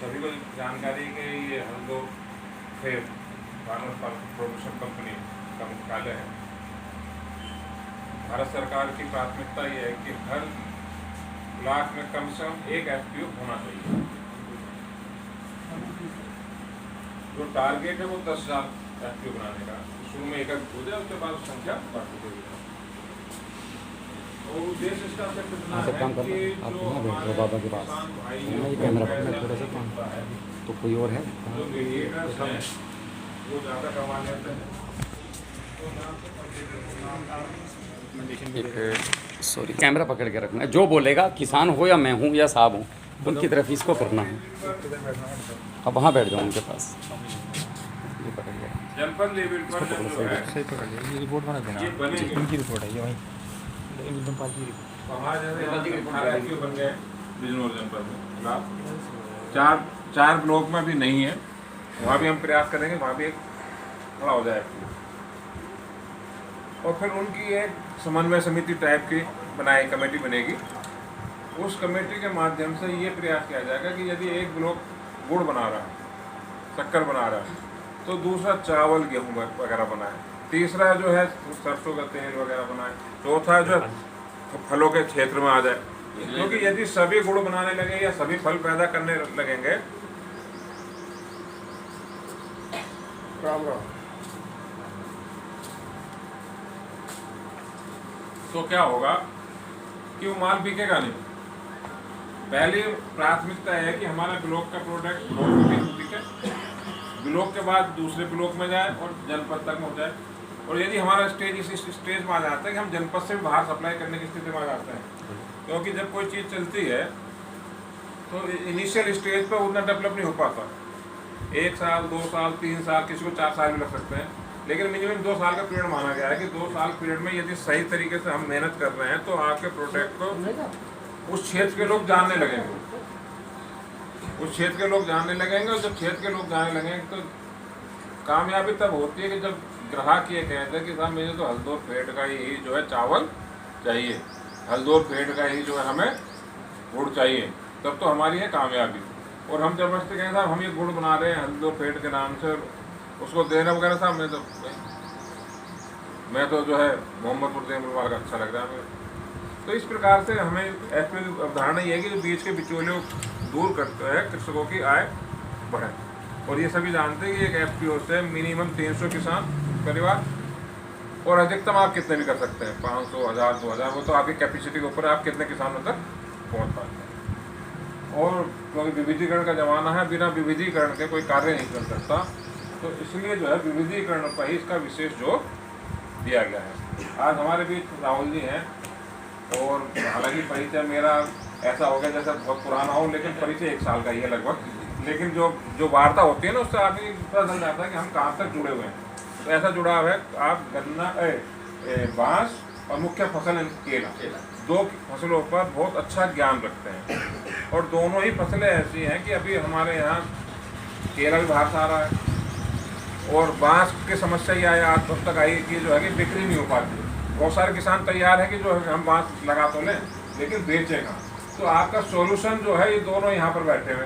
सभी को जानकारी कि ये हल्दो फेब भारत प्रोडक्शन कंपनी का मुख्यालय है। भारत सरकार की प्राथमिकता ये है कि हर ब्लॉक में कम से कम एक FPO होना चाहिए। जो टारगेट है वो 10,000 FPO बनाने का, शुरू में एक हो जाए, उसके बाद संख्या बढ़ती जाएगी। और उद्देश्य इसका सिर्फ इतना है कि जो हमारे बाबा के पास किसान भाई ये कैमरा पकड़ना थोड़ा सा काम तो कोई और है जो मीडिएटर्स हैं वो ज़्यादा कमा लेते हैं। सॉरी कैमरा पकड़ के रखना है, जो बोलेगा किसान हो या मैं हूँ या साहब हूँ उनकी तरफ इसको करना है। अब वहाँ बैठ जाओ उनके पास, ये पकड़ लिया। जनपद लेवल पर जो है सही पकड़ लिया। ये रिपोर्ट बना देना, ये बनेगी। इनकी रिपोर्ट है ये वहीं एकदम पार्टी की रिपोर्ट। वहाँ जैसे 18 FPO बन गए बिजनौर जनपद में, चार ब्लॉक में भी नहीं है, वहाँ भी हम प्रयास करेंगे, वहाँ भी एक खड़ा हो जाए। और फिर उनकी एक समन्वय समिति टाइप की बनाई कमेटी बनेगी। उस कमेटी के माध्यम से ये प्रयास किया जाएगा कि यदि एक ब्लॉक गुड़ बना रहा है, शक्कर बना रहा है, तो दूसरा चावल गेहूँ वगैरह बनाए, तीसरा जो है सरसों का तेल वगैरह बनाए, चौथा जो है फलों के क्षेत्र में आ जाए। क्योंकि यदि सभी गुड़ बनाने लगे या सभी फल पैदा करने लगेंगे तो क्या होगा कि वो माल बिकेगा नहीं। पहली प्राथमिकता है कि हमारा ब्लॉक का प्रोडक्ट ब्लॉक में बिके, ब्लॉक के बाद दूसरे ब्लॉक में जाए और जनपद तक हो जाए। और यदि हमारा स्टेज इस स्टेज में आ जाता है कि हम जनपद से भी बाहर सप्लाई करने की स्थिति में आ जाते हैं, क्योंकि जब कोई चीज़ चलती है तो इनिशियल स्टेज पर उतना डेवलप नहीं हो पाता। 1 साल 2 साल 3 साल, किसी को 4 साल भी लग सकते हैं, लेकिन मिनिमम 2 साल का पीरियड माना गया है कि 2 साल पीरियड में यदि सही तरीके से हम मेहनत कर रहे हैं तो आपके प्रोडक्ट को उस क्षेत्र के लोग जानने लगेंगे, उस क्षेत्र के लोग जानने लगेंगे। और जब क्षेत्र के लोग जानने लगेंगे तो कामयाबी तब होती है कि जब ग्राहक ये कहते हैं कि साहब मुझे तो हल्दोर फेड का ही जो है चावल चाहिए, हल्दोर फेड का ही जो है हमें गुड़ चाहिए, तब तो हमारी है कामयाबी। और हम जबरदस्ती कहें साहब हम ये गुड़ बना रहे हैं हल्दोर फेड के नाम से, उसको देना वगैरह साहब मैं तो जो है मोहम्मदपुर देमलवाल का अच्छा लग रहा है हमें। तो इस प्रकार से हमें FPO की अवधारणा ये है कि जो बीच के बिचौलियों दूर करते हैं, कृषकों की आय बढ़े। और ये सभी जानते हैं कि एक FPO से मिनिमम 300 किसान परिवार, और अधिकतम आप कितने भी कर सकते हैं, 500, 1000, 2000, वो तो आपकी कैपेसिटी के ऊपर आप कितने किसानों तक पहुँच पाते हैं। और क्योंकि विविधीकरण का ज़माना है, बिना विविधीकरण के कोई कार्य नहीं कर सकता, तो इसलिए जो है विविधीकरण पर ही इसका विशेष जोर दिया गया है। आज हमारे बीच राहुल जी हैं, और हालांकि परिचय मेरा ऐसा हो गया जैसा बहुत पुराना हो, लेकिन परिचय 1 साल का ही है लगभग। लेकिन जो वार्ता होती है ना, उससे आदमी पता चल जाता है कि हम कहाँ तक जुड़े हुए हैं। तो ऐसा जुड़ाव है, आप गन्ना बांस और मुख्य फसल केला, 2 फसलों पर बहुत अच्छा ज्ञान रखते हैं। और दोनों ही फसलें ऐसी हैं कि अभी हमारे यहाँ केला भी बाहर से आ रहा है, और बांस की समस्या ये आज तक आई कि जो है कि बिक्री नहीं हो पाती। बहुत सारे किसान तैयार है कि जो है हम बांस लगा तो लें, लेकिन बेचेगा। तो आपका सॉल्यूशन जो है ये दोनों यहाँ पर बैठे हुए।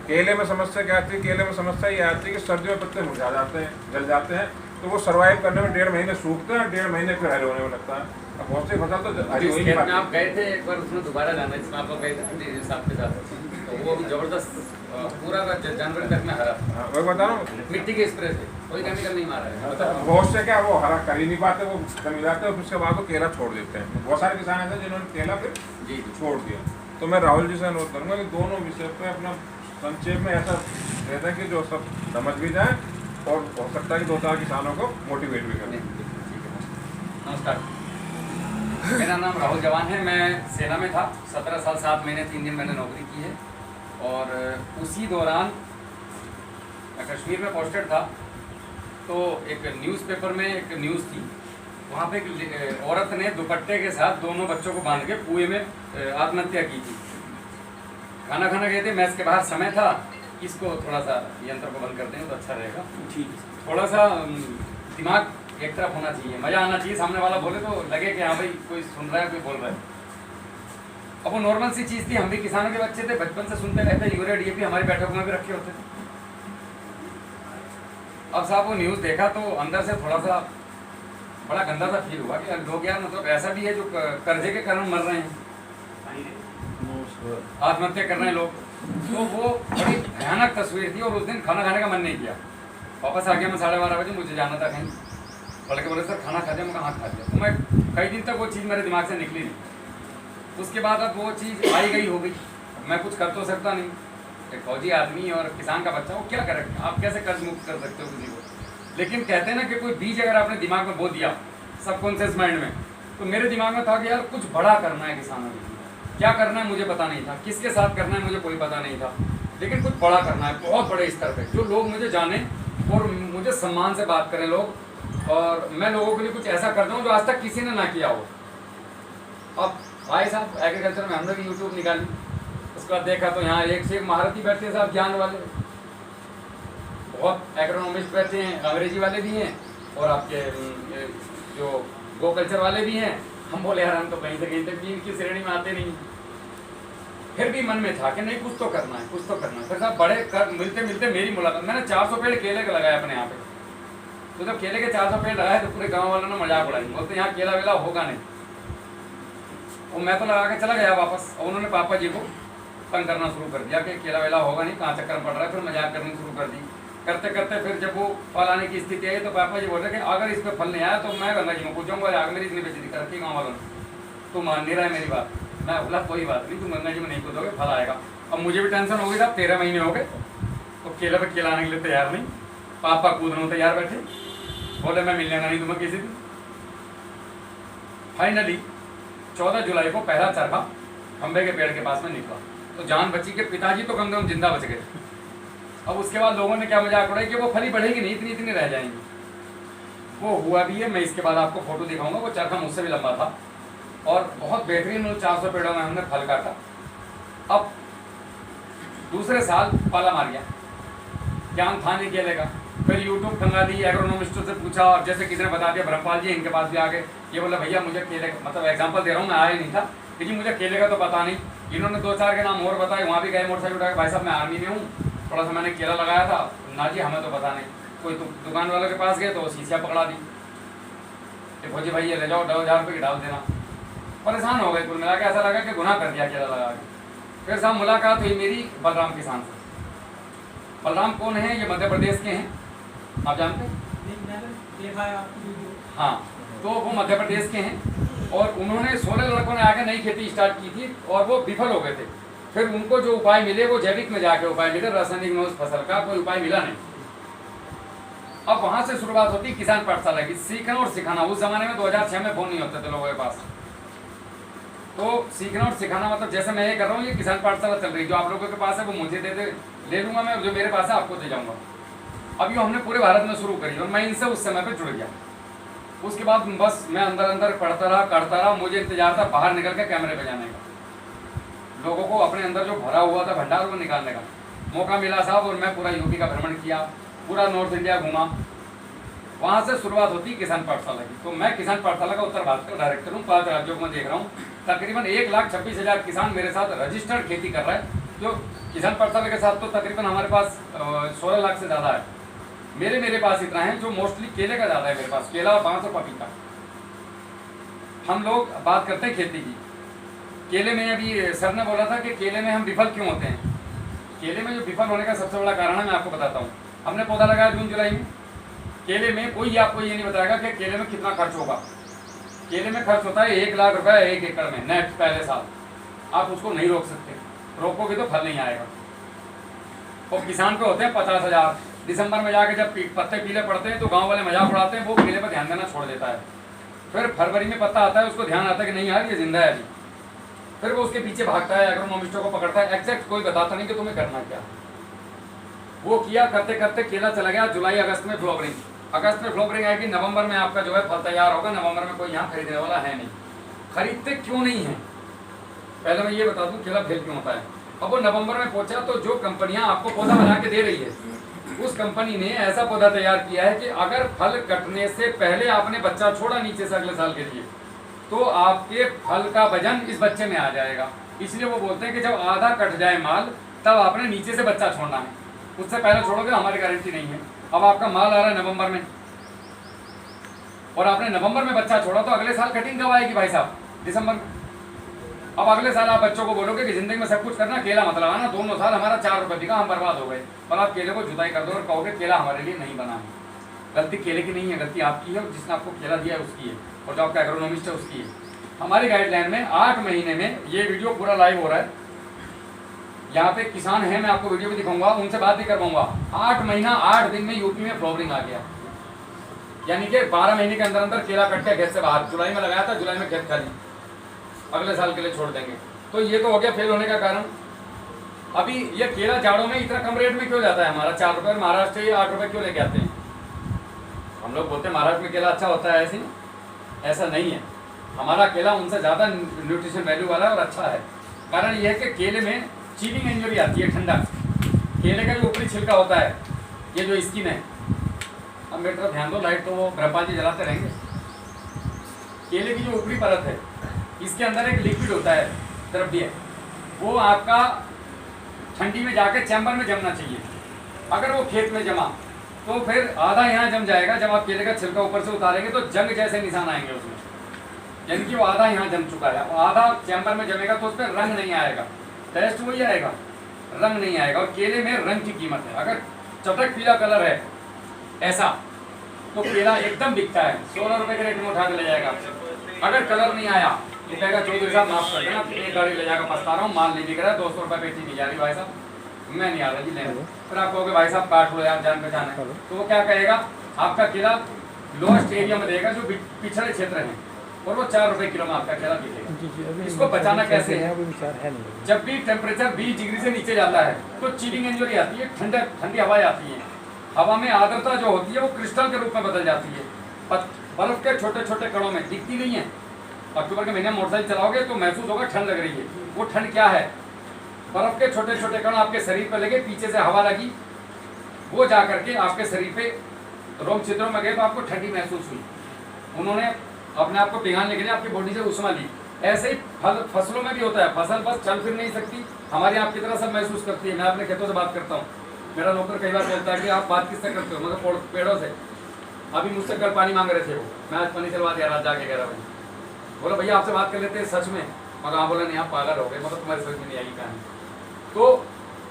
केले में समस्या क्या आती है? केले में समस्या ये आती है कि सर्दियों में पत्ते मुरझा जाते हैं, जल जाते हैं, तो वो सर्वाइव करने में 1.5 महीने सूखते हैं, 1.5 महीने फिर हरे होने में लगता है। अब बहुत सी फसल तो हरी हो ही नहीं पाती। आप गए थे एक बार, उसमें दोबारा जाना जिसमें आप लोग गए थे साहब के साथ, तो वो जबरदस्त पूरा जनवरी तक में हरा। वही बता रहा हूँ, मिट्टी के स्प्रे से कोई केमिकल नहीं मारा है। बहुत से क्या वो हरा कर ही नहीं पाते, वो कमी जाते हैं, और उसके बाद वो केला छोड़ देते हैं। बहुत सारे किसान ऐसे जिन्होंने केला फिर जी छोड़ दिया। तो मैं राहुल जी से अनुरोध करूँगा कि दोनों विषय पे अपना संक्षेप में ऐसा रहता है कि जो सब समझ भी जाए, और हो सकता है कि 2-4 किसानों को मोटिवेट भी करें। नमस्कार, मेरा नाम राहुल जवान है। मैं सेना में था, 17 साल 7 महीने 3 दिन मैंने नौकरी की है। और उसी दौरान मैं कश्मीर में पोस्टेड था, तो एक न्यूज़पेपर में एक न्यूज़ थी, वहाँ पे एक औरत ने दुपट्टे के साथ दोनों बच्चों को बांध के कुएं में आत्महत्या की थी। खाना खाना गए थे, मैच के बाहर समय था, इसको थोड़ा सा यंत्र को बंद कर दें तो अच्छा रहेगा। ठीक है, थोड़ा सा दिमाग एक तरफ होना चाहिए, मज़ा आना चाहिए, सामने वाला बोले तो लगे कि हाँ भाई कोई सुन रहा है, कोई बोल रहा है। अब वो नॉर्मल सी चीज़ थी, हम भी किसानों के बच्चे थे, बचपन से सुनते रहते, यूरिया डीएपी हमारी बैठकों में भी रखे होते थे। अब साहब वो न्यूज़ देखा तो अंदर से थोड़ा सा बड़ा गंदा सा फील हुआ कि लोग यार मतलब ऐसा भी है जो कर्जे के कारण मर रहे हैं, आत्महत्या कर रहे हैं लोग। तो वो बड़ी भयानक तस्वीर थी। और उस दिन खाना खाने का मन नहीं किया, वापस आ गया मैं 12:30 बजे, मुझे जाना था कहीं। बल्कि बोले सर खाना खा लिया, मैं कहा हाँ खा लिया। तो मैं कई दिन तक वो चीज़ मेरे दिमाग से निकली नहीं। उसके बाद अब वो चीज़ आई गई हो गई, मैं कुछ कर तो सकता नहीं। एक फौजी आदमी और किसान का बच्चा, वो क्या करे, आप कैसे कर्ज मुक्त कर सकते हो किसी को। लेकिन कहते हैं ना कि कोई बीज अगर आपने दिमाग में बो दिया सबकॉन्शियस माइंड में, तो मेरे दिमाग में था कि यार कुछ बड़ा करना है किसानों के लिए। क्या करना है मुझे पता नहीं था, किसके साथ करना है मुझे कोई पता नहीं था, लेकिन कुछ बड़ा करना है, बहुत बड़े स्तर पे, जो लोग मुझे जाने और मुझे सम्मान से बात करें लोग, और मैं लोगों के लिए कुछ ऐसा करता हूँ जो आज तक किसी ने ना किया हो। अब भाई साहब एग्रीकल्चर में हमने भी यूट्यूब निकाली, उसके बाद देखा तो यहाँ एक से एक महारथी बैठे हैं साहब, ज्ञान वाले, बहुत एग्रोनॉमिस्ट बैठे हैं, अंग्रेजी वाले भी हैं और आपके जो गो कल्चर वाले भी हैं। हम बोले यार हम तो कहीं से कहीं तक भी इनकी श्रेणी में आते नहीं। फिर भी मन में था कि नहीं कुछ तो करना है, कुछ तो करना है। फिर साहब बड़े मिलते मिलते मेरी मुलाकात, मैंने 400 पेड़ केले का लगाया अपने यहाँ पे। तो जब केले के 400 पेड़ लगाए तो पूरे गाँव वालों ने मजाक उड़ाई, बोलते यहाँ केला वेला होगा नहीं। और मैं तो लगा के चला गया वापस, और उन्होंने पापा जी को तंग करना शुरू कर दिया कि केला वेला होगा नहीं, कहाँ चक्कर पड़ रहा है। फिर मजाक करनी शुरू कर दी। करते करते फिर जब वो फल आने की स्थिति आई तो पापा जी बोल रहे कि अगर इस पर फल नहीं आया तो मैं गंगा जी में पूछूंगा, आग मेरी इतनी बेइज्जती कर रखी गाँव वालों ने, तू मान नहीं रहा है मेरी बात। मैं बोला कोई बात नहीं, तुम गंगा जी में नहीं कूदोगे, फल आएगा। अब मुझे भी टेंशन हो गई था, 13 महीने हो गए तो केला पे केला आने के लिए तैयार नहीं, पापा कूदने तैयार बैठे, बोले मैं मिल लेना नहीं तुम्हें किसी दिन। फाइनली 14 जुलाई को पहला चरखा खंबे के पेड़ के पास में निकला, तो जान बची के पिताजी तो कम से कम जिंदा बच गए। अब उसके बाद लोगों ने क्या मजाक उड़ाई कि वो फली बढ़ेगी नहीं, इतनी इतनी रह जाएंगी। वो हुआ भी है, मैं इसके बाद आपको फोटो दिखाऊंगा। वो चरखा मुझसे भी लंबा था और बहुत बेहतरीन 400 पेड़ों में हमने फल काटा। अब दूसरे साल पाला मार गया, ज्ञान था नहीं केले का। फिर यूट्यूब खंगा दी, एग्रोनॉमिस्टों से पूछा, जैसे किसी ने बता दिया ब्रह्मपाल जी, इनके पास भी आ गए। ये बोला भैया मुझे केले का, मतलब एग्जाम्पल दे रहा हूँ, मैं आया नहीं था, लेकिन मुझे केले का तो पता नहीं। इन्होंने 2-4 के नाम और बताए, वहाँ भी गए मोटरसाइकिल उठा के, भाई साहब मैं आर्मी में हूँ, थोड़ा सा मैंने केला लगाया था ना जी, हमें तो पता नहीं। कोई दुकान वालों के पास गए तो शीशियाँ पकड़ा दी कि भोजी भाई ये ले जाओ, 10,000 रुपये की डाल देना। परेशान हो गए, कुल मिला के ऐसा लगा कि गुनाह कर दिया केला लगा के। फिर साहब मुलाकात हुई मेरी बलराम किसान से। बलराम कौन है? ये मध्य प्रदेश के हैं, आप जानते हैं? हाँ, तो वो मध्य प्रदेश के हैं और उन्होंने 16 लड़कों ने आके नई खेती स्टार्ट की थी और वो विफल हो गए थे। फिर उनको जो उपाय मिले वो जैविक में जाके उपाय मिले, रासायनिक में उस फसल का कोई उपाय मिला नहीं। अब वहां से शुरुआत होती किसान पाठशाला की, सीखना और सिखाना। उस जमाने में 2006 में फोन नहीं होते थे लोगों के पास, तो सीखना और सिखाना मतलब जैसे मैं ये कर रहा हूँ, ये किसान पाठशाला चल रही, जो आप लोगों के पास है वो मुझे दे दे, ले लूंगा मैं, जो मेरे पास है आपको दे जाऊंगा। अब ये हमने पूरे भारत में शुरू करी और मैं इनसे उस समय पे जुड़ गया। उसके बाद बस मैं अंदर अंदर पढ़ता रहा, करता रहा। मुझे इंतजार था बाहर निकल के कैमरे पे जाने का, लोगों को अपने अंदर जो भरा हुआ था भंडार को निकालने का मौका मिला साहब। और मैं पूरा यूपी का भ्रमण किया, पूरा नॉर्थ इंडिया घूमा। वहाँ से शुरुआत होती है किसान पाठशाला की। तो मैं किसान पाठशाला का उत्तर भारत का डायरेक्टर हूँ, 5 राज्यों को मैं देख रहा हूँ। तकरीबन 1,26,000 किसान मेरे साथ रजिस्टर्ड खेती कर रहा है। जो किसान पाठशाला के साथ तो तकरीबन हमारे पास 16 लाख से ज़्यादा है। मेरे पास इतना है, जो मोस्टली केले का ज़्यादा है मेरे पास, केला, बांस और पपीता। हम लोग बात करते हैं खेती की। केले में अभी सर ने बोला था कि केले में हम विफल क्यों होते हैं। केले में जो विफल होने का सबसे बड़ा कारण है मैं आपको बताता हूँ। हमने पौधा लगाया जून जुलाई में, केले में कोई आपको ये नहीं बताएगा कि केले में कितना खर्च होगा। केले में खर्च होता है 1 लाख रुपए 1 एकड़ में नेट पहले साल। आप उसको नहीं रोक सकते, रोकोगे तो फल नहीं आएगा। और किसान पे होते हैं 50,000। दिसंबर में जाके जब पत्ते पीले पड़ते हैं तो गाँव वाले मजाक उड़ाते हैं, वो केले पर ध्यान देना छोड़ देता है। फिर फरवरी में पत्ता आता है, उसको ध्यान आता है कि नहीं यार ये जिंदा है अभी। फिर वो उसके पीछे भागता है, एग्रोनॉमिस्टों को पकड़ता है। एग्जैक्ट कोई बताता नहीं कि तुम्हें करना क्या। वो किया, करते करते केला चला गया जुलाई अगस्त में फ्लावरिंग। अगस्त में फ्लावरिंग आएगी, नवंबर में आपका जो है फल तैयार होगा। नवंबर में कोई यहाँ खरीदने वाला है नहीं। खरीदते क्यों नहीं है पहले मैं ये बता दूं, केला फेल क्यों होता है। अब वो नवंबर में पहुंचा तो जो कंपनियां आपको पौधा बना के दे रही है, उस कंपनी ने ऐसा पौधा तैयार किया है कि अगर फल कटने से पहले आपने बच्चा छोड़ा नीचे से अगले साल के लिए, तो आपके फल का वजन इस बच्चे में आ जाएगा। इसलिए वो बोलते हैं कि जब आधा कट जाए माल तब आपने नीचे से बच्चा छोड़ना है, उससे पहले छोड़ोगे हमारी गारंटी नहीं है। अब आपका माल आ रहा है नवंबर में और आपने नवंबर में बच्चा छोड़ा तो अगले साल कटिंग कब आएगी भाई साहब? दिसंबर में। अब अगले साल आप बच्चों को बोलोगे कि जिंदगी में सब कुछ करना, केला मत लगाना, दोनों साल हमारा 4 रुपये बिका, हम बर्बाद हो गए, और आप केले को जुताई कर दो और कहोगे केला हमारे लिए नहीं बना है। गलती केले की नहीं है, गलती आपकी है, और जिसने आपको केला दिया है उसकी है, और जो आपका एग्रोनॉमिस्ट है उसकी है। हमारी गाइडलाइन में 8 महीने में, ये वीडियो पूरा लाइव हो रहा है, यहाँ पे किसान है, मैं आपको वीडियो भी दिखाऊंगा, उनसे बात भी करवाऊंगा। 8 महीना 8 दिन में यूपी में फ्लावरिंग आ गया, यानी कि 12 महीने के अंदर अंदर केला कट के खेत से बाहर। जुलाई में लगाया था, जुलाई में खेत खाली, अगले साल के लिए छोड़ देंगे। तो ये तो हो गया फेल होने का कारण। अभी ये केला जाड़ों में इतना कम रेट में क्यों जाता है हमारा? 4 रुपये, महाराष्ट्र ये 8 रुपये क्यों लेके आते हैं? हम लोग बोलते हैं महाराष्ट्र में केला अच्छा होता है, ऐसे ऐसा नहीं है। हमारा केला उनसे ज़्यादा न्यूट्रिशन वैल्यू वाला है और अच्छा है। कारण ये है कि केले में चीलिंग इंजरी आती है, ठंडा। केले का जो ऊपरी छिलका होता है, ये जो स्किन है, अब मेरी तरफ ध्यान दो, लाइट तो वो ब्रह्मा जी जलाते रहेंगे। केले की जो ऊपरी परत है, इसके अंदर एक लिक्विड होता है, द्रव्य, वो आपका ठंडी में जाकर चैम्बर में जमना चाहिए। अगर वो खेत में जमा तो फिर आधा यहाँ जम जाएगा। जब आप केले का छिलका ऊपर से उतारेंगे तो जंग जैसे निशान आएंगे उसमें, यानी कि वो आधा यहाँ जम चुका है। आधा चैम्बर में जमेगा तो उस पर रंग नहीं आएगा, टेस्ट वही आएगा, रंग नहीं आएगा। और केले में रंग की कीमत है। अगर चटक पीला कलर है ऐसा तो केला एकदम बिकता है, 16 रुपये के रेट में उठा के ले जाएगा आपसे। अगर कलर नहीं आया तो कहेगा चौधरी साहब माफ कर देना, एक गाड़ी ले जाकर पछता रहा हूँ, माल नहीं बिक रहा है, 200 रुपये पेटी नहीं जा रही भाई साहब, मैं नहीं आ रहा जी लेने। फिर आप कहोगे भाई साहब काट लो यार, जान पहचान है, तो वो क्या कहेगा, आपका केला लोएस्ट एरिया में देगा जो पिछड़े क्षेत्र हैं, और वो 4 रुपये किलो में आपका केला बिकेगा। इसको बचाना कैसे है? जब भी टेम्परेचर 20 डिग्री से नीचे जाता है तो चीलिंग इंजरी आती है, ठंडी हवाएं आती है। हवा में आर्द्रता जो होती है वो क्रिस्टल के रूप में बदल जाती है, बर्फ के छोटे छोटे कणों में, दिखती नहीं है। अक्टूबर के महीने में मोटरसाइकिल चलाओगे तो महसूस होगा ठंड लग रही है। वो ठंड क्या है? बर्फ के छोटे छोटे कण आपके शरीर पर लगे, पीछे से हवा लगी, वो जा करके आपके शरीर पे रोम छिद्रों में गए तो आपको ठंडी महसूस हुई। उन्होंने अपने आप को पिघालने के लिए आपकी बॉडी से उष्मा ली। ऐसे ही फसलों में भी होता है, फसल बस चल फिर नहीं सकती, हमारी आपकी तरह सब महसूस करती है। मैं अपने खेतों से बात करता हूँ, मेरा नौकर कई बार बोलता है कि आप बात किससे करते हो? मतलब पेड़ों से। अभी मुझसे कल पानी मांग रहे थे वो, मैं आज पानी चलवा दिया रात जाके 11 बजे। बोला भैया आपसे बात कर लेते हैं सच में, मगर हाँ, बोला नहीं आप पागल हो गए, मतलब तुम्हारी समझ में नहीं आएगी कहानी। तो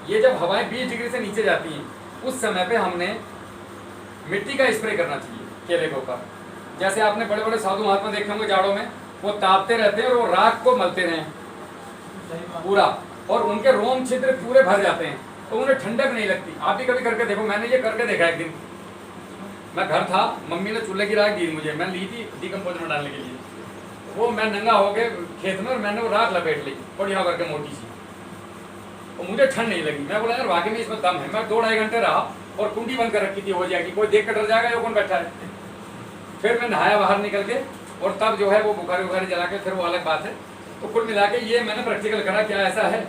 ये जब हवाएं 20 डिग्री से नीचे जाती हैं उस समय पे हमने मिट्टी का स्प्रे करना चाहिए केले के ऊपर। जैसे आपने बड़े बड़े साधु महात्मा देखे होंगे जाड़ों में, वो तापते रहते हैं और वो राख को मलते रहे पूरा, और उनके रोम छिद्र पूरे भर जाते हैं तो उन्हें ठंडक नहीं लगती। आप भी कभी करके देखो, मैंने ये करके देखा। एक दिन मैं घर था, मम्मी ने चूल्हे की राख दी मुझे, मैं ली थी डिकम्पोज में डालने के लिए। वो मैं नंगा हो गए खेत में और मैंने वो राख लपेट ली बढ़िया करके मोटी सी, और मुझे ठंड नहीं लगी। मैं बोला यार वाकई में इसमें दम है। मैं 2-2.5 घंटे रहा और कुंडी बंद कर रखी थी, हो जाएगी, कोई देख कर डर जाएगा, ये कौन बैठा है। फिर मैं नहाया बाहर निकल के, और तब जो है वो बुखारी जला के, फिर वो अलग बात है। तो कुल मिला के ये मैंने प्रैक्टिकल करा, क्या ऐसा है।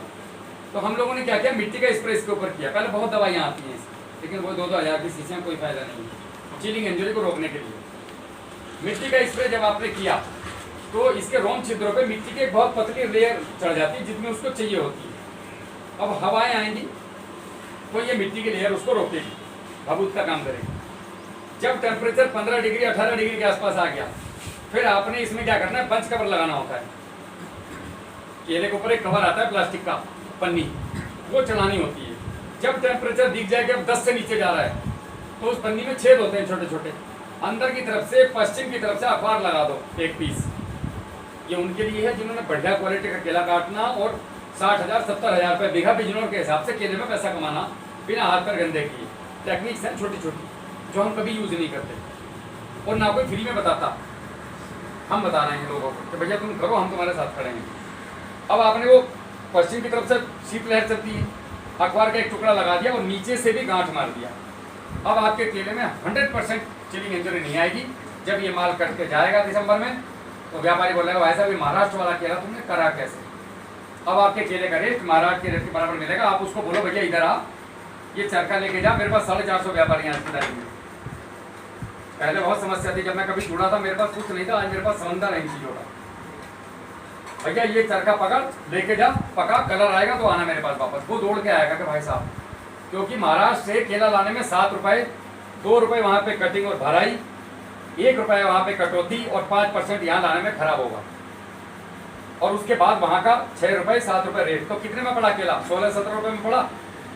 तो हम लोगों ने क्या किया, मिट्टी का स्प्रे इसके ऊपर किया। पहले बहुत दवाइयाँ आती हैं लेकिन वो 2-2 हज़ार की शीशियाँ, कोई फायदा नहीं है चीलिंग इंजरी को रोकने के लिए। मिट्टी का स्प्रे जब आपने किया तो इसके रोम छिद्रों पे मिट्टी की एक बहुत पतली लेयर चढ़ जाती है जितनी उसको चाहिए होती है। अब हवाएं आएंगी तो ये मिट्टी की लेयर उसको रोकेगी, भाबूत का काम करेगी। जब टेम्परेचर 15 डिग्री 18 डिग्री के आसपास आ गया, फिर आपने इसमें क्या करना है, बंच कवर लगाना होता है। केले के ऊपर एक कवर आता है प्लास्टिक का, पन्नी, वो चढ़ानी होती है। जब टेम्परेचर दिख जाए कि अब 10 से नीचे जा रहा है तो उस पन्नी में छेद होते हैं छोटे छोटे, अंदर की तरफ से, पश्चिम की तरफ से अखबार लगा दो 1 पीस। ये उनके लिए है जिन्होंने बढ़िया क्वालिटी का केला काटना और 60,000-70,000 रुपये बीघा बिजनौर के हिसाब से केले में पैसा कमाना बिना हाथ पर गंदे किए। टेक्निक्स हैं छोटी छोटी जो हम कभी यूज़ नहीं करते और ना कोई फ्री में बताता। हम बता रहे हैं लोगों को कि भैया तुम करो, हम तुम्हारे साथ खड़े हैं। अब आपने वो पश्चिम की तरफ से शीतलहर चलती है, अखबार का एक टुकड़ा लगा दिया और नीचे से भी गांठ मार दिया। अब आपके केले में 100% चिलिंग इंजरी नहीं आएगी। जब ये माल कट के जाएगा दिसंबर में तो व्यापारी बोलेगा भाई साहब ये महाराष्ट्र वाला केला तुमने करा कैसे। अब आपके केले का रेट महाराष्ट्र के रेट के बराबर मिलेगा। आप उसको बोलो भैया इधर आ, ये चरखा लेके जा, मेरे पास 450 व्यापारी हैं रिश्तेदारी में। पहले बहुत समस्या थी, जब मैं कभी जुड़ा था मेरे पास कुछ नहीं था, आज मेरे पास समंदर है इन चीज़ों का। भैया ये चरखा पकड़, लेके जा, पका, कलर आएगा तो आना मेरे पास वापस। वो दौड़ के आएगा कि भाई साहब, क्योंकि महाराष्ट्र से केला लाने में 7 रुपए, 2 रुपए वहाँ पे कटिंग और भराई, 1 रुपए वहाँ पे कटौती और 5% यहाँ लाने में खराब होगा। और उसके बाद वहाँ का 6 रुपए 7 रुपए रेट, तो कितने में पड़ा केला? 16-17 रुपए में पड़ा।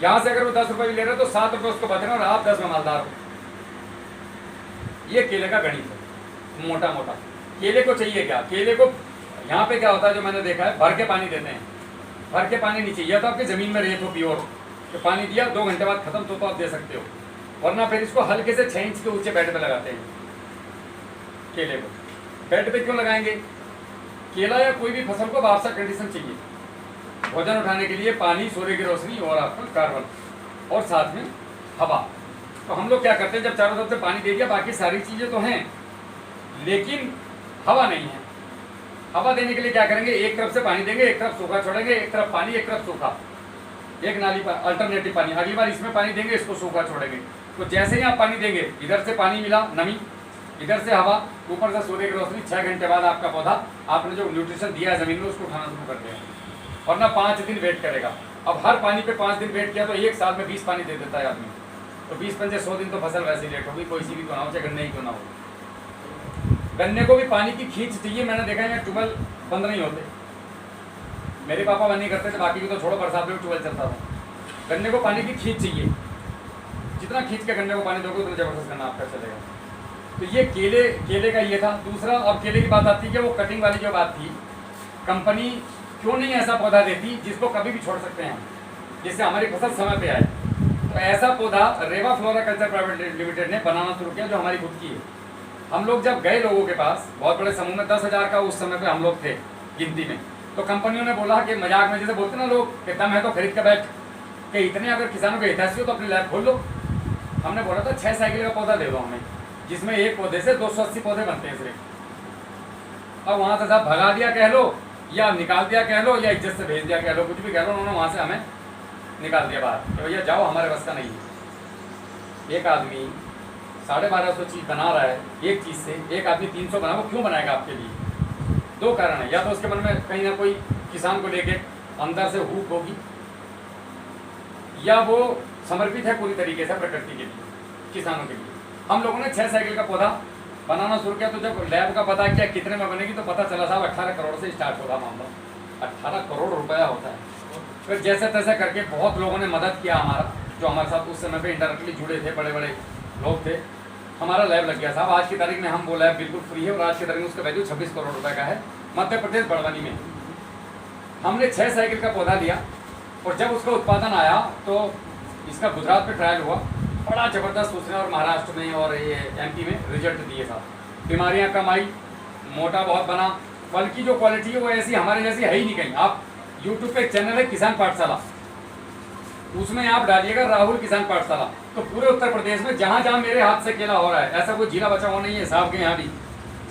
यहाँ से अगर वो 10 रुपए भी ले रहे हो तो 7 रुपए उसको बच रहे हैं और आप 10 में मालदार हो। ये केले का गणित है मोटा मोटा। केले को चाहिए क्या? केले को यहाँ पे क्या होता है जो मैंने देखा है, भर के पानी देते हैं। भर के पानी नहीं चाहिए तो आपकी ज़मीन में रेत हो प्योर, तो पानी दिया 2 घंटे बाद खत्म तो आप दे सकते हो, वरना फिर इसको हल्के से 6 इंच के ऊंचे बेड पे लगाते हैं। केले को बेड पे क्यों लगाएंगे? केला या कोई भी फसल को वापसा कंडीशन चाहिए, वजन उठाने के लिए पानी, सूर्य की रोशनी और आपका कार्बन और साथ में हवा। तो हम लोग क्या करते हैं, जब चारों तरफ से पानी दे दिया, बाकी सारी चीज़ें तो हैं लेकिन हवा नहीं है। हवा देने के लिए क्या करेंगे, एक तरफ से पानी देंगे, एक तरफ सूखा छोड़ेंगे, एक तरफ पानी एक तरफ सूखा, एक नाली पर अल्टरनेटिव पानी। अगली बार इसमें पानी देंगे, इसको सूखा छोड़ेंगे। तो जैसे ही आप पानी देंगे, इधर से पानी मिला नमी, इधर से हवा, ऊपर से सूर्य की रोशनी, 6 घंटे बाद आपका पौधा, आपने जो न्यूट्रिशन दिया है जमीन में उसको उठाना शुरू कर देगा। वरना 5 दिन वेट करेगा। अब हर पानी पे 5 दिन वेट किया तो 1 साल में 20 पानी दे देता है आदमी। तो 20 पंजे 100 दिन तो फसल वैसे ही लेट होगी, कोई सी भी तो ना हो, चाहे गन्ने ही क्यों ना हो। गन्ने को भी पानी की खींच चाहिए। मैंने देखा है ट्यूबवेल बंद नहीं होते, मेरे पापा बंद नहीं करते थे, बाकी भी तो छोड़ो, बरसात में ट्यूबवेल चलता था। गन्ने को पानी की खींच चाहिए, जितना खींच के गन्ने को पानी दोगे उतना जबरदस्त गन्ना आपका चलेगा। तो ये केले का ये था। दूसरा, अब केले की बात आती है कि वो कटिंग वाली जो बात थी, कंपनी क्यों नहीं ऐसा पौधा देती जिसको कभी भी छोड़ सकते हैं, जिससे हमारी फसल समय पे आए। तो ऐसा पौधा रेवा फ्लोराकल्चर प्राइवेट लिमिटेड ने बनाना शुरू किया, जो हमारी खुद की है। हम लोग जब गए लोगों के पास, बहुत बड़े समूह में 10,000 का उस समय पे हम लोग थे गिनती में, तो कंपनियों ने बोला कि मजाक में जैसे बोलते ना लोग कि दम है तो खरीद के बैठ, कि इतने अगर किसानों के हितैषी हो तो अपनी लैब खोल लो। हमने बोला था 6 साइकिल का पौधा दे दो हमें, जिसमें एक पौधे से 280 पौधे बनते हैं सिर्फ। अब वहाँ से साहब भगा दिया कह लो, या निकाल दिया कह लो, या इज्जत से भेज दिया कह लो, कुछ भी कह लो, उन्होंने वहाँ से हमें निकाल दिया बाहर कि भैया जाओ, हमारे बस का नहीं है। एक आदमी 1250 चीज़ बना रहा है एक चीज़ से, एक आदमी 300 बना, वो क्यों बनाएगा आपके लिए? 2 कारण है, या तो उसके मन में कहीं ना कोई किसान को लेके अंदर से हुक होगी, या वो समर्पित है पूरी तरीके से प्रकृति के लिए, किसानों के लिए। हम लोगों ने 6 साइकिल का पौधा बनाना शुरू किया। तो जब लैब का पता किया कितने में बनेगी, तो पता चला साहब 18 करोड़ से स्टार्ट होगा मामला। 18 करोड़ रुपया होता है। फिर जैसे तैसे करके बहुत लोगों ने मदद किया हमारा, जो हमारे साथ उस समय पे इंडायरेक्टली जुड़े थे, बड़े बड़े लोग थे। हमारा लैब लग गया साहब। आज की तारीख में हम वो लैब बिल्कुल फ्री है और आज की तारीख में उसका वैल्यू 26 करोड़ रुपए का है, मध्य प्रदेश बड़वानी में। हमने 6 साइकिल का पौधा लिया और जब उसका उत्पादन आया तो इसका गुजरात में ट्रायल हुआ, बड़ा ज़बरदस्त उसने, और महाराष्ट्र में और ये MP में रिजल्ट दिए साहब। बीमारियां कम आई, मोटा बहुत बना, फल की जो क्वालिटी है वो ऐसी हमारे जैसी है ही नहीं कहीं। आप यूट्यूब पे एक चैनल है किसान पाठशाला, उसमें आप डालिएगा राहुल किसान पाठशाला, तो पूरे उत्तर प्रदेश में जहाँ जहाँ मेरे हाथ से केला हो रहा है, ऐसा कोई जिला बचा हुआ नहीं है साहब के यहाँ भी,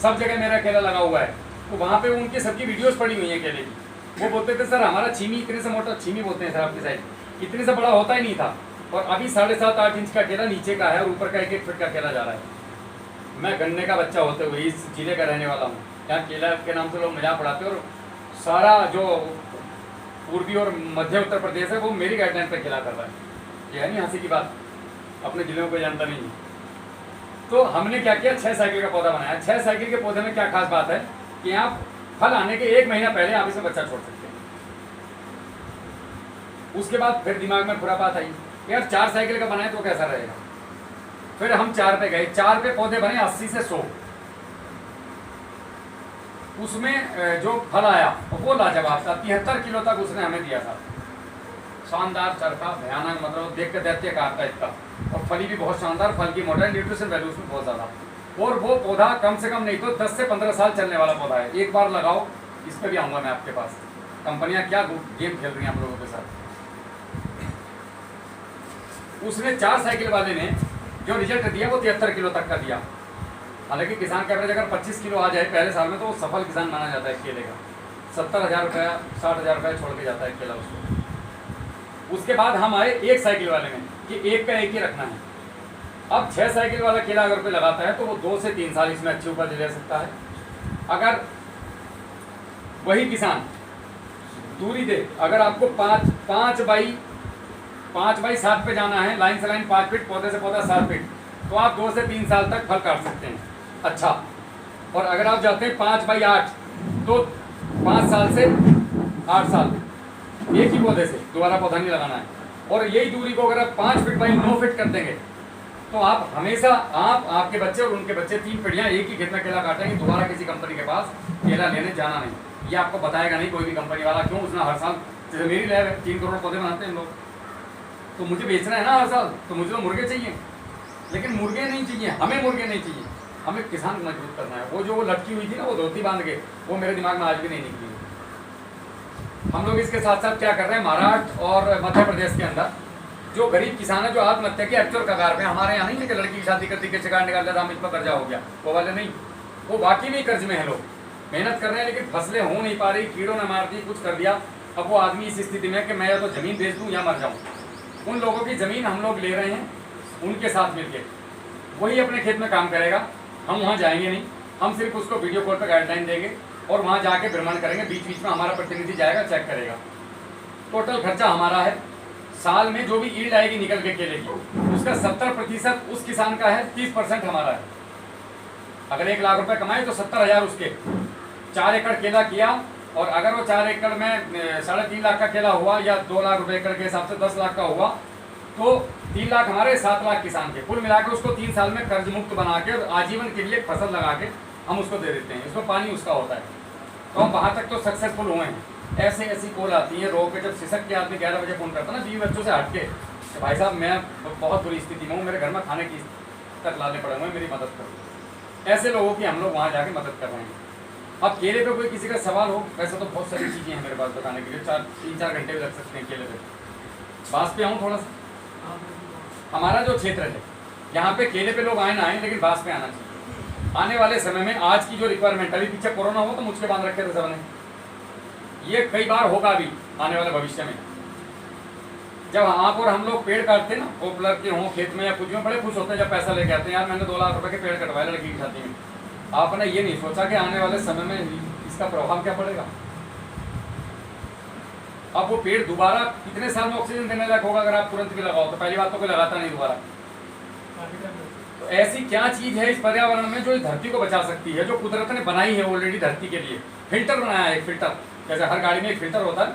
सब जगह मेरा केला लगा हुआ है। तो वहाँ पे उनकी सबकी वीडियोस पड़ी हुई हैं केले की। वो बोलते थे सर हमारा छीमी इतने से मोटा, छीमी बोलते हैं सर आपकी साइड, इतने से बड़ा होता ही नहीं था, और अभी 7.5-8 इंच का केला नीचे का है और ऊपर का 1-1 फीट का केला जा रहा है। मैं गन्ने का बच्चा होते हुए इस जिले का रहने वाला हूँ, यहाँ केला के नाम से लोग मजाक उड़ाते हैं, और सारा जो पूर्वी और मध्य उत्तर प्रदेश है वो मेरी गाइडलाइन पर केला कर रहा है। ये है नहीं हंसी की बात, अपने जिले में कोई जानता नहीं है। तो हमने क्या किया, 6 साइकिल का पौधा बनाया। 6 साइकिल के पौधे में क्या खास बात है कि आप फल आने के 1 महीना पहले आप इसमें बच्चा छोड़ सकते हैं। उसके बाद फिर दिमाग में बुरा बात आई, यार 4 साइकिल का बनाए तो कैसा रहेगा। फिर हम 4 पे गए, 4 पे पौधे बने 80 से 100। उसमें जो फल आया वो लाजवाब था, 73 किलो तक उसने हमें दिया था। शानदार चरखा, भयानक, मतलब देख के दैत्य काटता इतना, और फली भी बहुत शानदार, फल की मोटा, न्यूट्रिशन वैल्यू उसमें बहुत ज़्यादा। और वो पौधा कम से कम नहीं तो 10 से 15 साल चलने वाला पौधा है। एक बार लगाओ, इस पर भी आऊँगा मैं आपके पास। कंपनियाँ क्या गेम खेल रही हैं आप लोगों के साथ। उसने 4 साइकिल वाले ने जो रिजल्ट दिया वो 73 किलो तक का दिया। हालांकि किसान का एवरेज अगर 25 किलो आ जाए पहले साल में तो वो सफल किसान माना जाता है केले का। 70,000 रुपया 60,000 रुपया छोड़ के जाता है केला उसको। उसके बाद हम आए 1 साइकिल वाले में कि 1 पे 1 ही रखना है। अब 6 साइकिल वाला केला अगर कोई लगाता है तो वो 2 से 3 साल इसमें अच्छी उपज ले सकता है। अगर वही किसान दूरी दे, अगर आपको 5 बाई 7 पे जाना है, लाइन से लाइन 5 फीट, पौधे से पौधा 7 फीट, तो आप 2 से 3 साल तक फल काट सकते हैं। अच्छा, और अगर आप जाते हैं 5 बाई 8 तो 5 साल से 8 साल एक ही पौधे से, दोबारा पौधा नहीं लगाना है। और यही दूरी को अगर आप 5 फीट बाई 9 फीट कर देंगे तो आप हमेशा, आप, आपके बच्चे और उनके बच्चे 3 पीढ़ियाँ एक ही खेत में केला काटेंगे, दोबारा किसी कंपनी के पास केला लेने जाना नहीं। ये आपको बताएगा नहीं कोई भी कंपनी वाला, क्यों? उसने हर साल, जैसे मेरी लैब है, 3 करोड़ पौधे बनाते हैं लोग, तो मुझे बेचना है ना हर साल, तो मुझे तो मुर्गे चाहिए, लेकिन मुर्गे नहीं चाहिए, हमें मुर्गे नहीं चाहिए, हमें किसान को मजबूत करना है। वो जो वो लटकी हुई थी ना, वो धोती बांध के, वो मेरे दिमाग में आज भी नहीं निकली। हम लोग इसके साथ साथ क्या कर रहे हैं, महाराष्ट्र और मध्य प्रदेश के अंदर जो गरीब किसान है, जो आत्महत्या की एक्चुअल कगार पे, हमारे यहाँ नहीं है कि लड़की की शादी करती के शिकार निकाल लेता, हम इस पर कर्जा हो गया, वो वाले नहीं, वो बाकी भी कर्ज में है। लोग मेहनत कर रहे हैं लेकिन फसलें हो नहीं पा रही, कीड़ों ने मार दी, कुछ कर दिया। अब वो आदमी इस स्थिति में कि मैं या तो ज़मीन बेच दूँ या मर जाऊँ। उन लोगों की ज़मीन हम लोग ले रहे हैं, उनके साथ मिलकर वही अपने खेत में काम करेगा, हम वहाँ जाएंगे नहीं, हम सिर्फ उसको वीडियो कॉल पर गाइडलाइन देंगे और वहाँ जाके भ्रमण करेंगे, बीच बीच में हमारा प्रतिनिधि जाएगा, चेक करेगा। टोटल खर्चा हमारा है, साल में जो भी ईल्ड आएगी निकल के केले की, उसका 70% उस किसान का है, 30% हमारा है। अगर 1 लाख रुपए कमाए तो 70,000 उसके। 4 एकड़ केला किया, और अगर वो 4 एकड़ में 3.5 लाख का केला हुआ, या 2 लाख रुपए एकड़ के हिसाब से 10 लाख का हुआ, तो 3 लाख हमारे, 7 लाख किसान के। कुल मिला के उसको 3 साल में कर्ज मुक्त बना के आजीवन के लिए फसल लगा के हम उसको दे देते हैं। इसमें पानी उसका होता है, तो हम वहाँ तक तो सक्सेसफुल हुए हैं। ऐसी कॉल आती है रो के, जब सिसक के आदमी 11 बजे फ़ोन करता है ना, 20 बच्चों से हट के, तो भाई साहब मैं बहुत बुरी स्थिति में हूँ, मेरे घर में खाने की तक लाने पड़े हुए, मेरी मदद करो। ऐसे लोगों की हम लोग वहाँ जाके मदद कर रहे हैं। अब केले पे कोई किसी का सवाल हो, वैसे तो बहुत सारी चीज़ें हैं मेरे पास बताने के लिए, 3-4 घंटे भी लग सकते हैं केले पे। बांस पे आऊँ थोड़ा सा, हमारा जो क्षेत्र है यहाँ पे केले पे लोग आए ना आए, लेकिन बांस पे आना चाहिए। आने वाले समय में आज की जो रिक्वायरमेंट, अभी पीछे कोरोना हो तो मुझके बांध रखे थे सबने, ये कई बार होगा अभी आने वाले भविष्य में। जब आप और हम लोग पेड़ काटते हैं ना, पॉपुलर के हों, खेत में या कुछ में, बड़े खुश होते हैं जब पैसा लेके आते हैं, यार मैंने 2 लाख रुपए के पेड़ कटवाए लड़की की शादी में। आपने ये नहीं सोचा कि आने वाले समय में इसका प्रभाव क्या पड़ेगा। अब वो पेड़ दोबारा कितने साल में ऑक्सीजन देने लायक होगा अगर आप तुरंत भी लगाओ, तो पहली बात तो कोई लगाता नहीं दोबारा। तो ऐसी क्या चीज है इस पर्यावरण में जो इस धरती को बचा सकती है, जो कुदरत ने बनाई है ऑलरेडी धरती के लिए। फिल्टर बनाया है, एक फिल्टर, जैसे हर गाड़ी में एक फिल्टर होता है,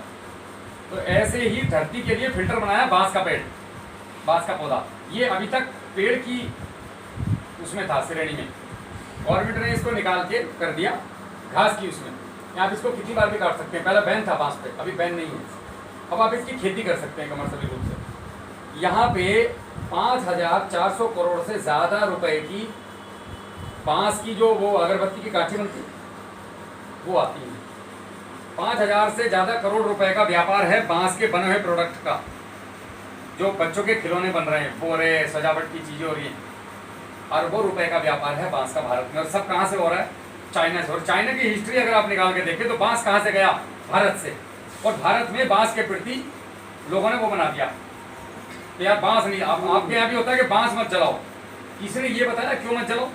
तो ऐसे ही धरती के लिए फिल्टर बनाया बांस का पेड़, बांस का पौधा। ये अभी तक पेड़ की उसमें था, श्रेणी में। गवर्नमेंट ने इसको निकाल के कर दिया घास की उसमें। आप इसको कितनी बार भी काट सकते हैं, पहले बैन था बांस पे, अभी बैन नहीं है। अब आप इसकी खेती कर सकते हैं कमर्शियल रूप से। यहाँ पे 5,400 करोड़ से ज़्यादा रुपए की बांस की जो वो अगरबत्ती की काठी बनती है वो आती है। 5,000 से ज़्यादा करोड़ रुपए का व्यापार है बांस के बने हुए प्रोडक्ट का। जो बच्चों के खिलौने बन रहे हैं, बोरे, सजावट की चीज़ें हो रही हैं, अरबों रुपए का व्यापार है बांस का भारत में। और सब कहाँ से हो रहा है? चाइना से। और चाइना की हिस्ट्री अगर आप निकाल के देखें तो बांस कहाँ से गया? भारत से। और भारत में बांस के प्रति लोगों ने वो बना दिया तो यार बांस नहीं, आपके यहाँ भी होता है कि बांस मत जलाओ। किसी ने ये बताया क्यों मत जलाओ?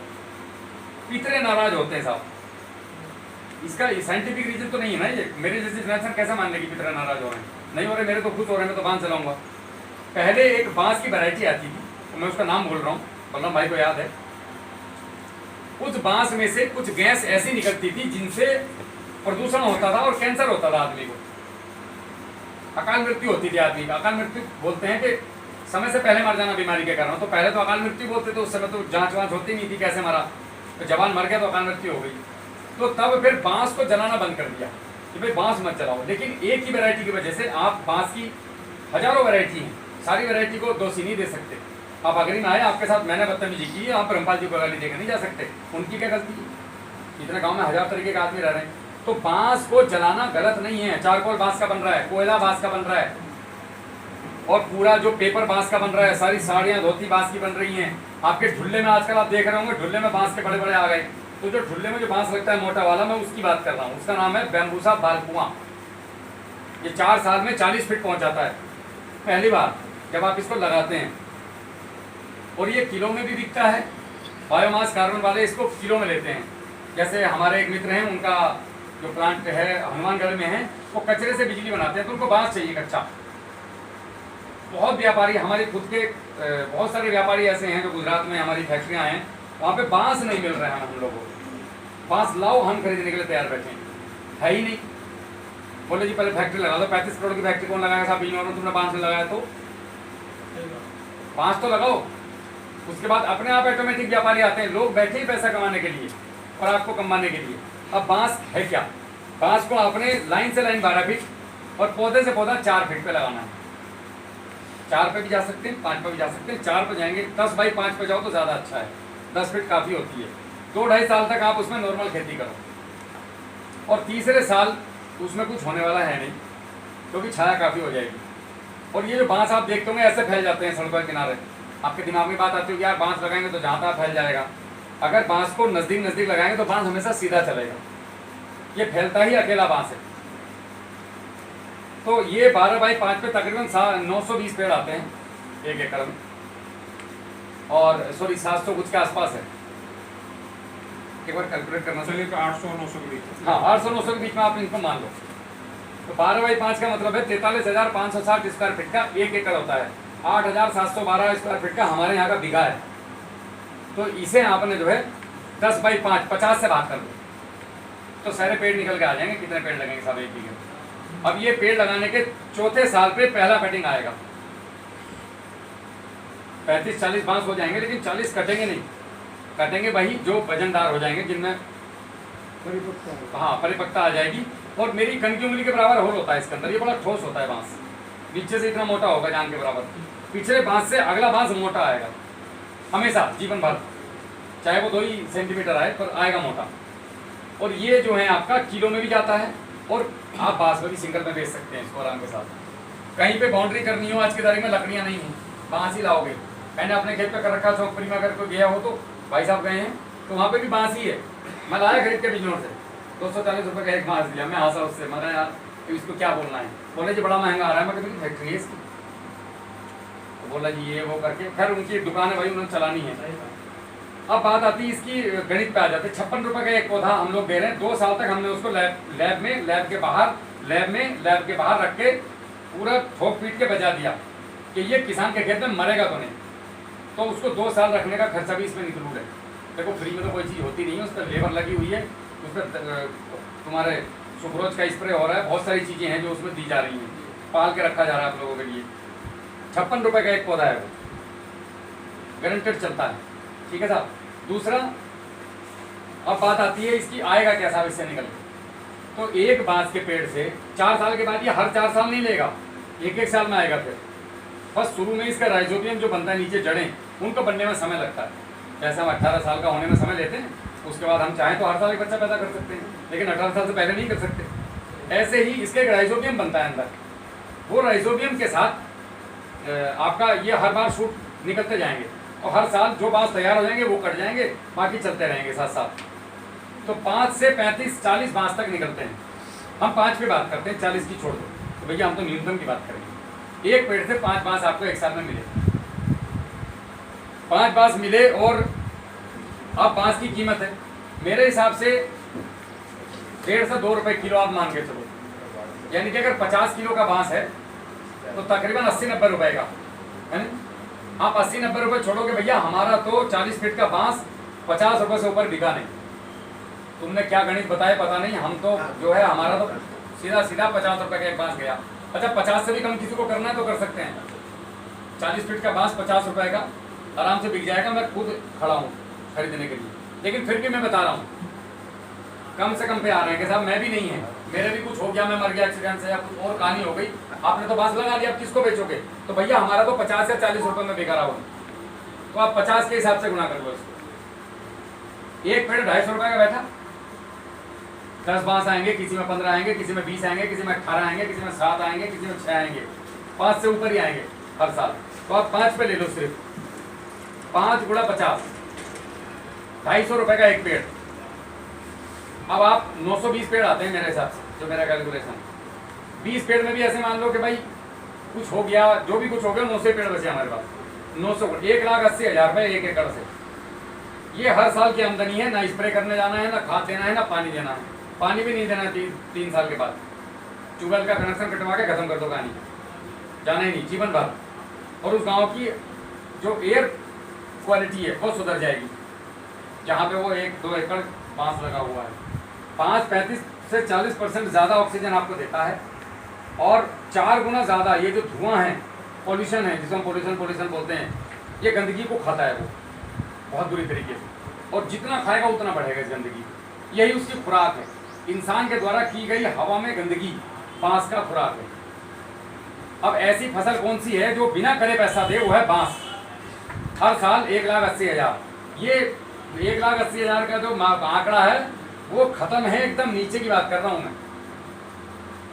पितरे नाराज होते हैं साहब। इसका साइंटिफिक रीजन तो नहीं है ना ये। मेरे जैसे जनरेशन कैसे मान लेगी पितरे नाराज हो रहे हैं? नहीं हो रहे, मेरे तो खुश हो रहे हैं, मैं तो बांस जलाऊंगा। पहले एक बांस की वैरायटी आती थी, तो मैं उसका नाम भूल रहा हूँ, बल्लभ भाई को याद है। उस बांस में से कुछ गैस ऐसी निकलती थी जिनसे प्रदूषण होता था और कैंसर होता था आदमी को, अकाल मृत्यु होती थी आदमी का। अकाल मृत्यु बोलते हैं कि समय से पहले मर जाना बीमारी के कारण। तो पहले तो अकाल मृत्यु बोलते थे, उस समय तो जांच वाँच होती नहीं थी कैसे मरा, तो जवान मर गया तो अकाल मृत्यु हो गई। तो तब फिर बांस को जलाना बंद कर दिया कि भाई बांस मत जलाओ। लेकिन एक ही वैरायटी की वजह से आप बांस की हजारों वैरायटी हैं, सारी वैरायटी को दोषी नहीं दे सकते। आप अग्री में आए, आपके साथ मैंने बदतमीजी की है, आप ब्रह्मपाल जी को गाली देकर नहीं जा सकते, उनकी क्या गलती है? इतने गांव में 1000 तरीके के आदमी रह रहे हैं। तो बांस को जलाना गलत नहीं है। चारकोल बांस का बन रहा है, कोयला बांस का बन रहा है, और पूरा जो पेपर बांस का बन रहा है, सारी साड़ियाँ धोती बांस की बन रही हैं। आपके ढुल्ले में आजकल आप देख रहे होंगे, ढुल्ले में बांस के बड़े बड़े आ गए। तो जो ढुल्ले में जो बांस लगता है मोटा वाला, मैं उसकी बात कर रहा हूँ। उसका नाम है बैम्बूसा बालकुआं। ये 4 साल में 40 फीट पहुँच जाता है पहली बार जब आप इसको लगाते हैं। और ये किलो में भी बिकता है। बायोमास कार्बन वाले इसको किलो में लेते हैं। जैसे हमारे एक मित्र हैं, उनका जो प्लांट है हनुमानगढ़ में है, वो कचरे से बिजली बनाते हैं, तो उनको बांस चाहिए कच्चा। बहुत व्यापारी हमारे खुद के बहुत सारे व्यापारी ऐसे हैं जो गुजरात में हमारी फैक्ट्रियाँ हैं, वहाँ पे बांस नहीं मिल रहे हैं हम लोगों को। बांस लाओ, हम खरीदने के लिए तैयार बैठे हैं, है ही नहीं। बोले जी पहले फैक्ट्री लगा दो, 35 करोड़ की फैक्ट्री कौन लगाएगा साहब, बिजनौर में तुमने बांस नहीं लगाया तो बांस तो लगाओ। उसके बाद अपने आप ऑटोमेटिक व्यापारी आते हैं, लोग बैठे ही पैसा कमाने के लिए और आपको कमाने के लिए। अब बांस है क्या, बांस को आपने लाइन से लाइन 12 फीट और पौधे से पौधा 4 फीट पे लगाना है। 4 पे भी जा सकते हैं, 5 पे भी जा सकते हैं। 4 पे जाएंगे, 10 बाई 5 पे जाओ तो ज़्यादा अच्छा है, 10 फीट काफ़ी होती है। 2-2.5 साल तक आप उसमें नॉर्मल खेती करो और तीसरे साल उसमें कुछ होने वाला है नहीं, क्योंकि छाया काफ़ी हो जाएगी। और ये जो बांस आप देखते होंगे ऐसे फैल जाते हैं सड़कों के किनारे, आपके दिमाग में बात आती होगी यार बांस लगाएंगे तो जहाँ तहाँ फैल जाएगा। अगर बांस को नज़दीक नज़दीक लगाएंगे तो बांस हमेशा सीधा चलेगा, ये फैलता ही अकेला बांस है। तो ये 12 बाई 5 पे तकरीबन 920 पेड़ आते हैं 1 एकड़ में, और सॉरी 700 कुछ के आसपास है, एक बार कैलकुलेट करना चलिए तो 800-900 के बीच। हाँ 800-900 के बीच में आप इनको मान लो। तो 12 बाई 5 का मतलब है 43,560 स्क्वायर फीट का 1 एकड़ होता है। 8,712 स्क्वायर फीट का हमारे यहाँ का बीघा है। तो इसे आपने जो है 10 बाई 5 50 से भाग कर दो तो सारे पेड़ निकल के आ जाएंगे। कितने पेड़ लगेंगे साहब एक बीघे में? अब ये पेड़ लगाने के चौथे साल पे पहला कटिंग आएगा। 35-40 बांस हो जाएंगे, लेकिन 40 कटेंगे नहीं, कटेंगे वही जो वजनदार हो जाएंगे, जिनमें परिपक्वता आ जाएगी। और मेरी कण की उंगली के बराबर होल होता है इसके अंदर, ये बड़ा ठोस होता है बांस, नीचे से इतना मोटा होगा जान के बराबर। पिछले बांस से अगला बांस मोटा आएगा हमेशा जीवन भर, चाहे वो 2 ही सेंटीमीटर आए पर आएगा मोटा। और ये जो है आपका किलो में भी जाता है, और आप बांसुरी सिंगल में बेच सकते हैं इसको आराम के साथ। कहीं पे बाउंड्री करनी हो, आज की तारीख में लकड़ियाँ नहीं हैं, बांस ही लाओगे। मैंने अपने खेत पे कर रखा, चौकपुरी में अगर कोई गया हो तो भाई साहब गए हैं तो वहाँ पे भी बांस ही है। मैं लाया खरीद के बिजनौर से, 240 रुपये का एक बांस दिया। मैं हंसा उससे, मैं यार तो इसको क्या बोलना है, बोले जी बड़ा महंगा आ रहा है। मैं कभी फैक्ट्री है इसकी, तो बोला जी ये वो करके, खैर उनकी एक दुकान है भाई, उन्होंने चलानी है। अब बात आती है इसकी गणित पे आ जाते। 56 रुपये का एक पौधा हम लोग दे रहे हैं। 2 साल तक हमने उसको लैब के बाहर रख के पूरा ठोक पीट के बजा दिया कि ये किसान के खेत में मरेगा तो नहीं। तो उसको 2 साल रखने का खर्चा भी इसमें इंक्लूड है। देखो फ्री में तो कोई चीज़ होती नहीं है, उस पर लेबर लगी हुई है, उस पर तुम्हारे सुक्रोज का स्प्रे हो रहा है, बहुत सारी चीज़ें हैं जो उसमें दी जा रही हैं, पाल के रखा जा रहा है आप लोगों के लिए। 56 रुपये का एक पौधा है, वो गारंटेड चलता है। ठीक है साहब। दूसरा, अब बात आती है इसकी आएगा क्या साहब इससे निकल के। तो एक बांस के पेड़ से 4 साल के बाद, ये हर 4 साल नहीं लेगा, 1-1 साल में आएगा। फिर बस शुरू में इसका राइजोबियम जो बनता है, नीचे जड़ें, उनको बनने में समय लगता है। जैसे हम 18 साल का होने में समय लेते हैं, उसके बाद हम चाहें तो हर साल एक बच्चा पैदा कर सकते हैं, लेकिन 18 साल से पहले नहीं कर सकते। ऐसे ही इसके एक राइजोबियम बनता है अंदर, वो राइजोबियम के साथ आपका ये हर बार शूट निकलते जाएंगे, और हर साल जो बांस तैयार हो जाएंगे वो कट जाएंगे, बाकी चलते रहेंगे साथ साथ। तो 5 से 35-40 बांस तक निकलते हैं। हम 5 की बात करते हैं, 40 की छोड़ दो, तो भैया हम तो न्यूनतम की बात करेंगे। एक पेड़ से 5 बांस आपको एक साल में मिले, 5 बांस मिले। और अब बांस की कीमत है मेरे हिसाब से 1.5 से 2 रुपये किलो आप मान के चलो। यानी कि अगर 50 किलो का बांस है तो तकरीबन 80-90 रुपये का है ना। आप 80-90 रुपये छोड़ोगे भैया, हमारा तो 40 फीट का बांस 50 रुपये से ऊपर बिका नहीं। तुमने क्या गणित बताया पता नहीं, हम तो जो है हमारा तो सीधा 50 रुपये का एक बांस गया। अच्छा 50 से भी कम किसी को करना है तो कर सकते हैं। 40 फीट का बांस 50 रुपये का आराम से बिक जाएगा। मैं खुद खड़ा हूँ खरीदने के लिए, लेकिन फिर भी मैं बता रहा हूँ कम से कम पे आ रहे हैं कि साहब मैं भी नहीं है, मेरे भी कुछ हो गया, मैं मर गया एक्सीडेंट से या कुछ और कहानी हो गई, आपने तो बांस लगा दिया, आप किसको बेचोगे? तो भैया हमारा तो 50 या 40 रुपये में बिका रहा हो, तो आप 50 के हिसाब से गुना कर लो इसको। एक पेड़ 250 रुपये का बैठा, 10 बांस आएंगे, किसी में 15 आएंगे, किसी में 20 आएंगे, किसी में 18 आएंगे, किसी में 7 आएंगे, किसी में 6 आएंगे, 5 से ऊपर ही आएंगे हर साल। तो आप 5 पे ले लो, सिर्फ 5 गुणा 50, 250 रुपये का एक पेड़। अब आप 920 पेड़ आते हैं मेरे हिसाब से, जो मेरा कैलकुलेशन। 20 पेड़ में भी ऐसे मान लो कि भाई कुछ हो गया, जो भी कुछ हो गया, 900 पेड़ बचे हमारे पास। 900 1,80,000 रुपये 1 एकड़ से। ये हर साल की आमदनी है, ना स्प्रे करने जाना है, ना खाद देना है, ना पानी देना है। पानी भी नहीं देना 3 साल के बाद, ट्यूबवेल का कनेक्शन कटवा के खत्म कर दो कहानी, जाना ही नहीं जीवन भर। और उस गांव की जो एयर क्वालिटी है वो सुधर जाएगी, जहाँ पे वो 1-2 एकड़ बांस लगा हुआ है। 35 से 40% ज़्यादा ऑक्सीजन आपको देता है, और 4 गुना ज़्यादा ये जो धुआं है, पॉल्यूशन है, जिसको हम पॉल्यूशन बोलते हैं, ये गंदगी को खाता है वो बहुत बुरी तरीके से, और जितना खाएगा उतना बढ़ेगा इस गंदगी। यही उसकी खुराक है, इंसान के द्वारा की गई हवा में गंदगी बांस का खुराक है। अब ऐसी फसल कौन सी है जो बिना करे पैसा दे, वो है बांस। हर साल 1,80,000, ये 1,80,000 का जो आंकड़ा है वो खत्म है, एकदम नीचे की बात कर रहा हूँ मैं।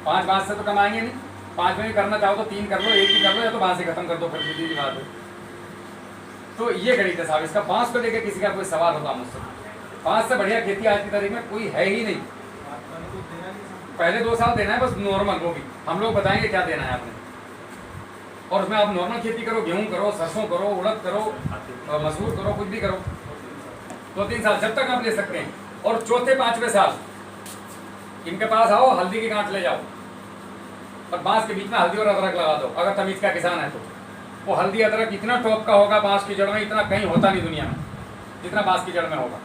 5 बांस से तो कमाएंगे नहीं, 5 में भी करना चाहो तो 3 कर लो, 1 ही कर लो, या तो बांस ही खत्म कर दो, फिर सीधी सी बात है। तो ये गणित है साहब, इसका बांस को लेकर किसी का कोई सवाल होगा मुझसे? बांस से बढ़िया खेती आज की तारीख में कोई है ही नहीं। पहले 2 साल देना है बस नॉर्मल, वो भी हम लोग बताएंगे क्या देना है आपने, और उसमें आप नॉर्मल खेती करो, गेहूं करो, सरसों करो, उड़द करो, मसूर करो, कुछ भी करो, 2-3 साल जब तक आप ले सकते हैं। और चौथे 5वें साल इनके पास आओ, हल्दी की गांठ ले जाओ और बांस के बीच में हल्दी और अदरक लगा दो, अगर तमीज का किसान है तो। वो हल्दी अदरक इतना टॉप का होगा बांस की जड़ में, इतना कहीं होता नहीं दुनिया में जितना बांस की जड़ में होगा।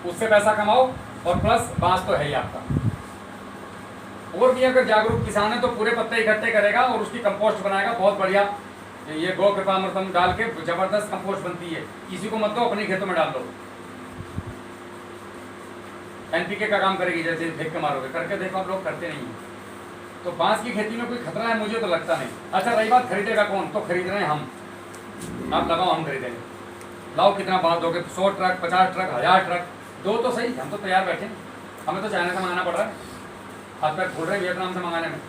उससे पैसा कमाओ, और प्लस बांस तो है ही आपका। और भी अगर जागरूक किसान है तो पूरे पत्ते इकट्ठे करेगा और उसकी कंपोस्ट बनाएगा, बहुत बढ़िया। ये गौ कृपामृतम डाल के जबरदस्त कंपोस्ट बनती है। किसी को मत दो, अपने खेतों में डाल दो, एनपीके का काम करेगी, जैसे फेंक के मारोगे। करके देखो, आप लोग करते नहीं हैं। तो बांस की खेती में कोई खतरा है मुझे तो लगता नहीं। अच्छा रही बात खरीदेगा कौन, तो खरीद रहे हैं हम, आप लगाओ, हम खरीदेंगे। लाओ, कितना बांस दोगे? 100 ट्रक, 50 ट्रक, 1000 ट्रक, दो तो सही, हम तो तैयार बैठे। हमें तो चाइना से मंगाना पड़ रहा है, हाथ पैर खोल रहे हैं वियतनाम से मंगाने में।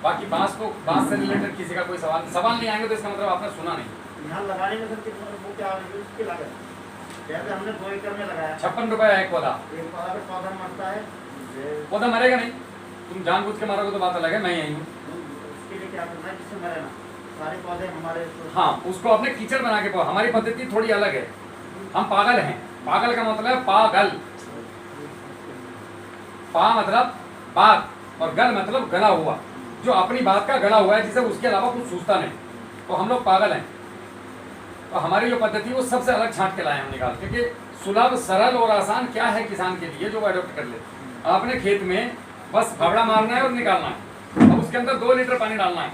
बाकी बांस से रिलेटेड किसी का कोई सवाल नहीं आएंगे तो इसका मतलब आपने सुना नहीं। यहाँ लगाने में सर वो क्या उसकी लागत? जैसे हमने 2 एकड़ में लगाया, 56 रुपए है एक पौधा। एक पौधा पे पौधा मरता है, पौधा मरेगा नहीं, तुम जानबूझ के मारोगे तो बात अलग है, मैं यही हूँ। उसके लिए क्या करना है जिससे मरे ना सारे पौधे हमारे? हाँ, उसको अपने कीचड़ बना के, हमारी पद्धति थोड़ी अलग है। हम पागल हैं। पागल का मतलब है पागल, पा मतलब बात और गल मतलब गला हुआ, जो अपनी बात का गला हुआ है, जिसे उसके अलावा कुछ सूझता नहीं, तो हम लोग पागल हैं। तो हमारी जो पद्धति वो सबसे अलग छांट के लाए हम निकाल, क्योंकि सुलभ सरल और आसान क्या है किसान के लिए, जो वो अडोप्ट कर ले। आपने खेत में बस फावड़ा मारना है और निकालना है, अब उसके अंदर 2 लीटर पानी डालना है,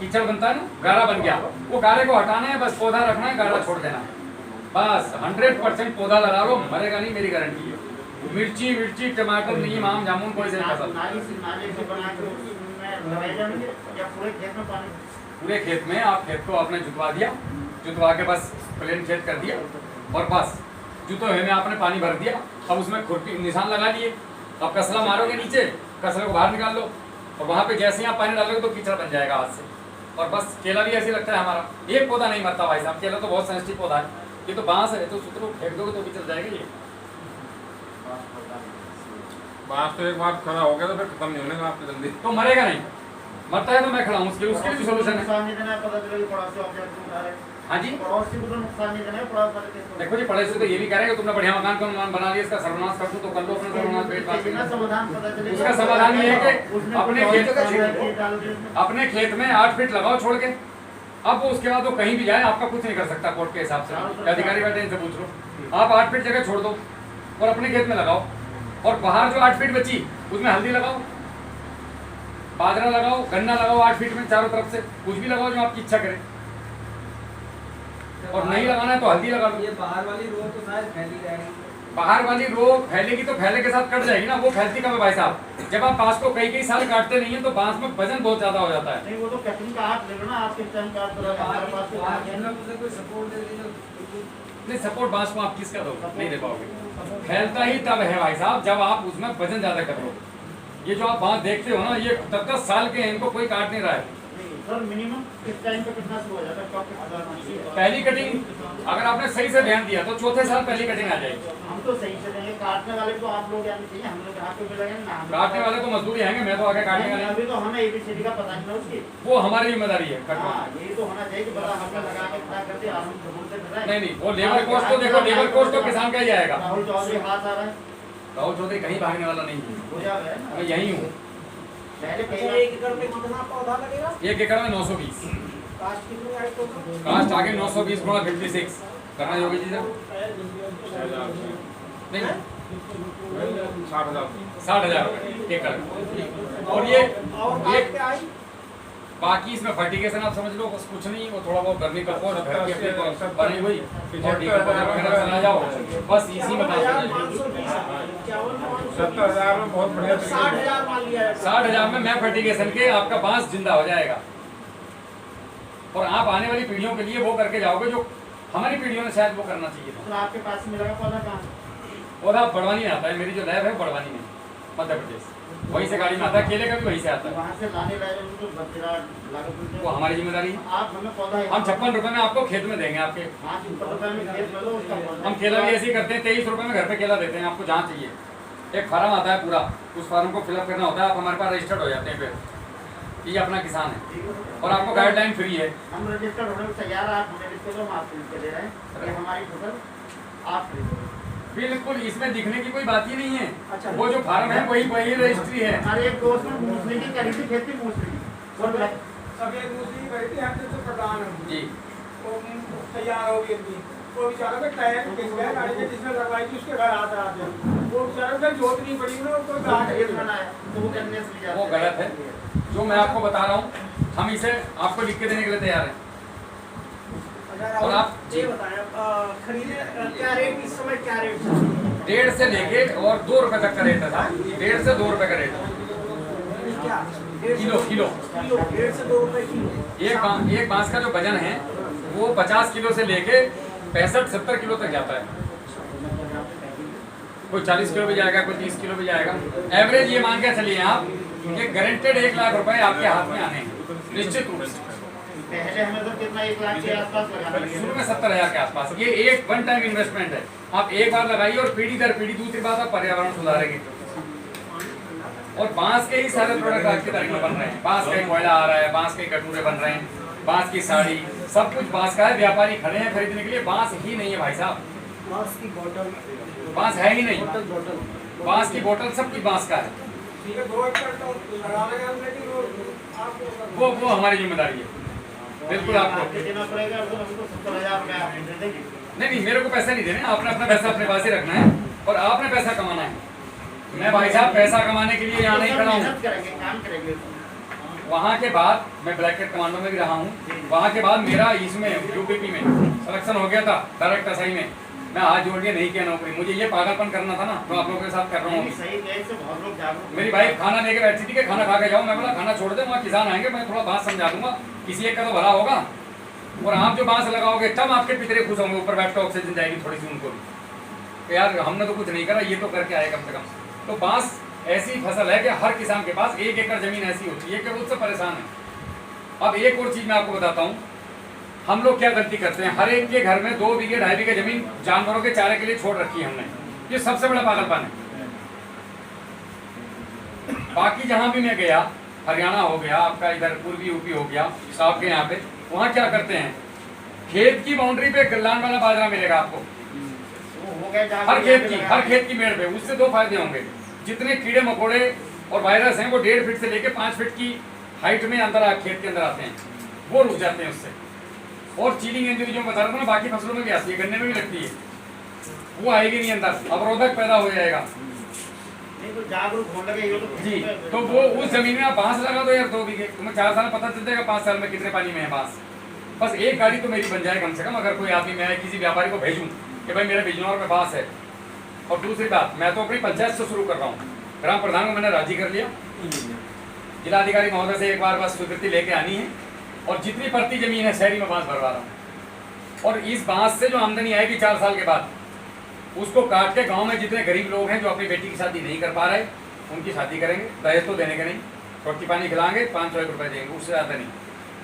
कीचड़ बनता है ना, गारा बन गया, वो गारे को हटाना है, बस पौधा रखना है, गारा छोड़ देना है, बस 100% पौधा लगा लो, मरेगा नहीं, मेरी गारंटी है। मिर्ची, टमाटर, नीम, आम, जामुन कोई से नहीं फसल। नाली से बना के उसमें लगाए जाएंगे या पूरे खेत में पानी? पूरे खेत में, आप खेत को आपने जुतवा दिया, जुतवा के बस प्लेन खेत कर दिया, और बस जुतो है में आपने पानी भर दिया। अब उसमें खुरपी निशान लगा लिए, अब कसला मारोगे नीचे, कसले को बाहर निकाल लो, और वहाँ पे जैसे ही आप पानी डालोगे तो कीचड़ बन जाएगा हाथ से। और बस केला भी ऐसे लगता है हमारा, एक पौधा नहीं मरता भाई साहब, केला तो बहुत सेंसिटिव पौधा है, ये तो बांस है, तो सूत्रों फेंक दोगे तो कीचड़ जाएगा ये। बांस तो एक बार खड़ा हो गया तो फिर खत्म नहीं होने का आपकी जल्दी, तो मरेगा नहीं, मरता है तो मैं खड़ा हूँ, उसके लिए भी सोल्यूशन है। नुकसान नहीं देना है, पता चलेगा पड़ोस से ऑब्जेक्ट उठा रहे। हाँ जी, पड़ोस को तो नुकसान नहीं देना है, पड़ोस वाले के देखो जी, पड़े से तो ये भी कह रहे हैं कि तुमने बढ़िया मकान को बना लिया, इसका सर्वनाश कर दो, तो कर लो अपना सर्वनाश, पेट पास बिना समाधान पता चलेगा। उसका समाधान ये है कि उसमें अपने कोई खेत और अपने खेत में 8 फीट लगाओ छोड़ के, अब उसके बाद वो कहीं भी जाए आपका कुछ नहीं कर सकता कोर्ट के हिसाब से। अधिकारी बैठे इनसे पूछ लो, आप 8 फीट जगह छोड़ दो और अपने खेत में लगाओ, और बाहर जो 8 फीट बची उसमें हल्दी लगाओ, बाजरा लगाओ, गन्ना लगाओ 8 फीट में चारों तरफ से, कुछ भी लगाओ जो आपकी इच्छा करे, और नहीं लगाना है तो हल्दी लगा दो। ये बाहर वाली रोग तो शायद फैली जाएगी। बाहर वाली रोग फैलेगी तो फैले के साथ कट जाएगी ना, वो फैलती कब है भाई साहब? जब आप बांस को कई साल काटते नहीं है तो बांस में वजन बहुत ज्यादा हो जाता है। नहीं, वो तो कटिंग का हाथ लेना, आपके टाइम का हमारे पास तो हाथ है। कोई सपोर्ट दे दीजिए। नहीं, सपोर्ट बांस को आप किसका दोगे? नहीं दे पाओगे। फैलता ही तब है भाई साहब जब आप उसमें वजन ज्यादा कर लो। ये जो आप बांस देखते हो ना, ये 10-10 साल के हैं, इनको कोई काट नहीं रहा है। सर मिनिमम किस टाइम पे कितना शुरू हो जाता है? टॉप पहली कटिंग अगर आपने सही से ध्यान दिया तो चौथे साल पहली कटिंग आ जाएगी। हम तो सही से देंगे, काटने वाले तो आप लोग आने चाहिए, हम लोग यहाँ पे मिलेंगे ना। काटने वाले तो मजदूरी आएंगे, मैं तो आगे काटने वाले अभी तो हमें ABCD का पता नहीं था उसकी। वो हमारी जिम्मेदारी है कटवा। हाँ, ये तो होना चाहिए कि बड़ा हमने लगा के पता कर दिया, हम ढूंढते फिर रहे। नहीं वो लेबर कोस्ट तो देखो, लेबर कोस्ट तो किसान का ही आएगा। राहुल चौधरी हाथ आ रहा है, राहुल चौधरी कहीं भागने वाला नहीं है, हो जाएगा ना। मैं यहीं हूँ। पहले कई अच्छा, 1 एकड़ में कितना पौधा लगेगा? 1 एकड़ में 920, कास्ट कितनी आई तो? कास्ट आगे 920 गुणा 56 करना योगी जी सर। नहीं 60,000 रुपये एकड़। और ये और एक क्या आई? बाकी इसमें फर्टिगेशन आप समझ लो बस कुछ नहीं, वो थोड़ा बहुत गर्मी का और घर की अपनी बनी हुई और डीकम्पोजर वगैरह चला जाओ, बस इसी में काम चल जाए। 70,000 में बहुत बढ़िया तरीके 60,000 मान लिया है। 60,000 में मैं फर्टिगेशन के आपका बांस जिंदा हो जाएगा। और आप आने वाली पीढ़ियों के लिए वो करके जाओगे जो हमारी पीढ़ियों ने शायद वो करना चाहिए था। तो आपके पास मिलेगा पौधा कहाँ? पौधा बड़वानी में आता है, मेरी जो लैब है बड़वानी में, मध्य प्रदेश, वहीं से गाड़ी में आता है, केले का भी वहीं से आता है। वहाँ से लाने लाए तो बच्चा लागत। वो हमारी जिम्मेदारी है। आप हमें पौधा हम 56 रुपए में आपको खेत में देंगे आपके। 5 रुपए में खेत में लो उसका पौधा। हम केला भी ऐसे ही करते हैं, 23 रुपए में घर पे केला देते हैं आपको जहाँ चाहिए। एक फार्म आता है पूरा, उस फार्म को फिलअप करना होता है, आप हमारे पास रजिस्टर्ड हो जाते हैं फिर ये अपना किसान है और आपको गाइडलाइन फ्री है। हम रजिस्टर होने को तैयार है, आप हमें लिख दो, हम आपको लिख के दे रहे हैं। ये हमारी फसल आप खरीदो। बिल्कुल इसमें दिखने की कोई बात ही नहीं है। अच्छा। वो जो फार्म है वही रजिस्ट्री है। हमारे एक दोस्त ने मूसली की करी थी खेती, मूसली की और सफेद मूसली करी थी, हमने तो प्रधान है जी वो तैयार हो गई थी। वो बेचारा का टायर किस गया गाड़ी के, जिसने लगवाई थी उसके घर आता आते वो बेचारा का जोत नहीं पड़ी ना, उसको गाड़ खेत बनाया तो वो करने से लिया वो गलत है। जो मैं आपको बता रहा हूँ हम इसे आपको लिख के देने के लिए तैयार हैं। और आप ये बताएं खरीदे क्या रेट इस समय, क्या रेट? 1.5 से लेके और 2 रुपए तक का रेट है साहब। 1.5 से 2 रुपए का रेट है। क्या किलो 1.5 से 2 रुपए किलो। एक बांस का जो वजन है वो 50 किलो से लेके 65-70 किलो तक जाता है। कोई 40 किलो भी जाएगा, कोई 30 किलो भी जाएगा। एवरेज ये मान के चलिए आप कि गारंटेड 1 लाख रुपए आपके हाथ में आने हैं निश्चित रूप से। पहले हमें तो कितना 1 लाख के आसपास लगाना शुरू में 70,000 के आसपास। ये एक वन टाइम इन्वेस्टमेंट है, आप एक बार लगाइए और पीढ़ी दर पीढ़ी। दूसरी बात आप पर्यावरण सुधारेंगे। और बांस के ही सारे प्रोडक्ट आज की तारीख में बन रहे हैं। बांस का ही कोयला आ रहा है, बांस के कटोरे बन रहे हैं, बांस की साड़ी, सब कुछ बांस का है। व्यापारी खड़े हैं खरीदने के लिए। बांस ही नहीं है भाई साहब, बांस की बोतल, बांस है ही नहीं। बोतल बांस की बोतल सब कुछ बांस का है। ठीक है, 2 एकड़ तो लगा लेंगे हम, लेकिन आपको वो हमारी जिम्मेदारी है। बिल्कुल आपको देना पड़ेगा, तो हमको 70,000 रुपये आप दे देंगे। नहीं मेरे को पैसा नहीं देना, आपने अपना पैसा अपने पास ही रखना है और आपने पैसा कमाना है। मैं भाई साहब पैसा कमाने के लिए यहाँ नहीं खड़ा हूँ। मेहनत करेंगे, काम करेंगे। वहाँ के बाद मैं ब्लैकेट कमांडो में भी रहा हूँ। वहाँ के बाद मेरा इसमें यूपीपी में सिलेक्शन हो गया था डायरेक्ट एसआई में। मैं हाथ जोड़ के नहीं किया नौकरी, मुझे ये पागलपन करना था ना, तो आप लोगों के साथ कर रहा हूँ। सही गए से बहुत लोग जागरूक। मेरी वाइफ खाना लेके बैठी थी कि खाना खा के जाओ। मैं बोला खाना छोड़ दे, वहाँ किसान आएंगे, मैं थोड़ा बात समझा दूंगा, किसी एक का तो भला होगा। और आप जो बांस लगाओगे तब आपके पितरे खुश होंगे, ऊपर बैठ के ऑक्सीजन जाएगी थोड़ी सी उनको भी कि यार हमने तो कुछ नहीं करा, ये तो करके आए कम से कम। तो बांस ऐसी फसल है कि हर किसान के पास 1 एकड़ जमीन ऐसी होती है कि वो उससे परेशान है। अब एक और चीज़ मैं आपको बताता हूँ, हम लोग क्या गलती करते हैं। हर एक के घर में 2 बीघे 2.5 बीघे जमीन जानवरों के चारे के लिए छोड़ रखी है हमने। ये सबसे बड़ा पागलपन है। बाकी जहाँ भी मैं गया, हरियाणा हो गया आपका, इधर पूर्वी यूपी हो गया, आपके यहाँ पे, वहाँ क्या करते हैं, खेत की बाउंड्री पे गल्लान वाला बाजरा मिलेगा आपको। हो गए हर खेत की मेड़ पे। उससे 2 फायदे होंगे। जितने कीड़े मकोड़े और वायरस हैं वो 1.5 फीट से लेके 5 फीट की हाइट में अंदर खेत के अंदर आते हैं, वो रुक जाते हैं उससे। और चीलिंग इंजरी जो बता रहा था ना, बाकी फसलों में भी आती है, गन्ने में भी लगती है, वो आएगी नहीं अंदर, अवरोधक पैदा हो जाएगा। नहीं तो जागरूक होने लगे ये तो जी, तो वो उस जमीन में आप बांस लगा दो यार 2 बीघे, तुम्हें 4 साल पता चल जाएगा 5 साल में कितने पानी में है बांस। बस एक गाड़ी तो मेरी बन जाए कम से कम। अगर कोई आदमी, मैं किसी व्यापारी को भेजूँ कि भाई मेरे बिजनौर में बांस है। और दूसरी बात, मैं तो अपनी पंचायत से शुरू कर रहा हूँ। ग्राम प्रधान को मैंने राजी कर लिया, जिलाधिकारी महोदय से एक बार बस स्वीकृति लेके आनी है, और जितनी पड़ती जमीन है शहरी में बांस भरवा रहा हूँ। और इस बांस से जो आमदनी आएगी 4 साल के बाद, उसको काट के गांव में जितने गरीब लोग हैं जो अपनी बेटी की शादी नहीं कर पा रहे, उनकी शादी करेंगे। दहेज तो देने के नहीं, रोटी पानी खिलाएंगे, 500 रुपये देंगे, उससे ज़्यादा नहीं।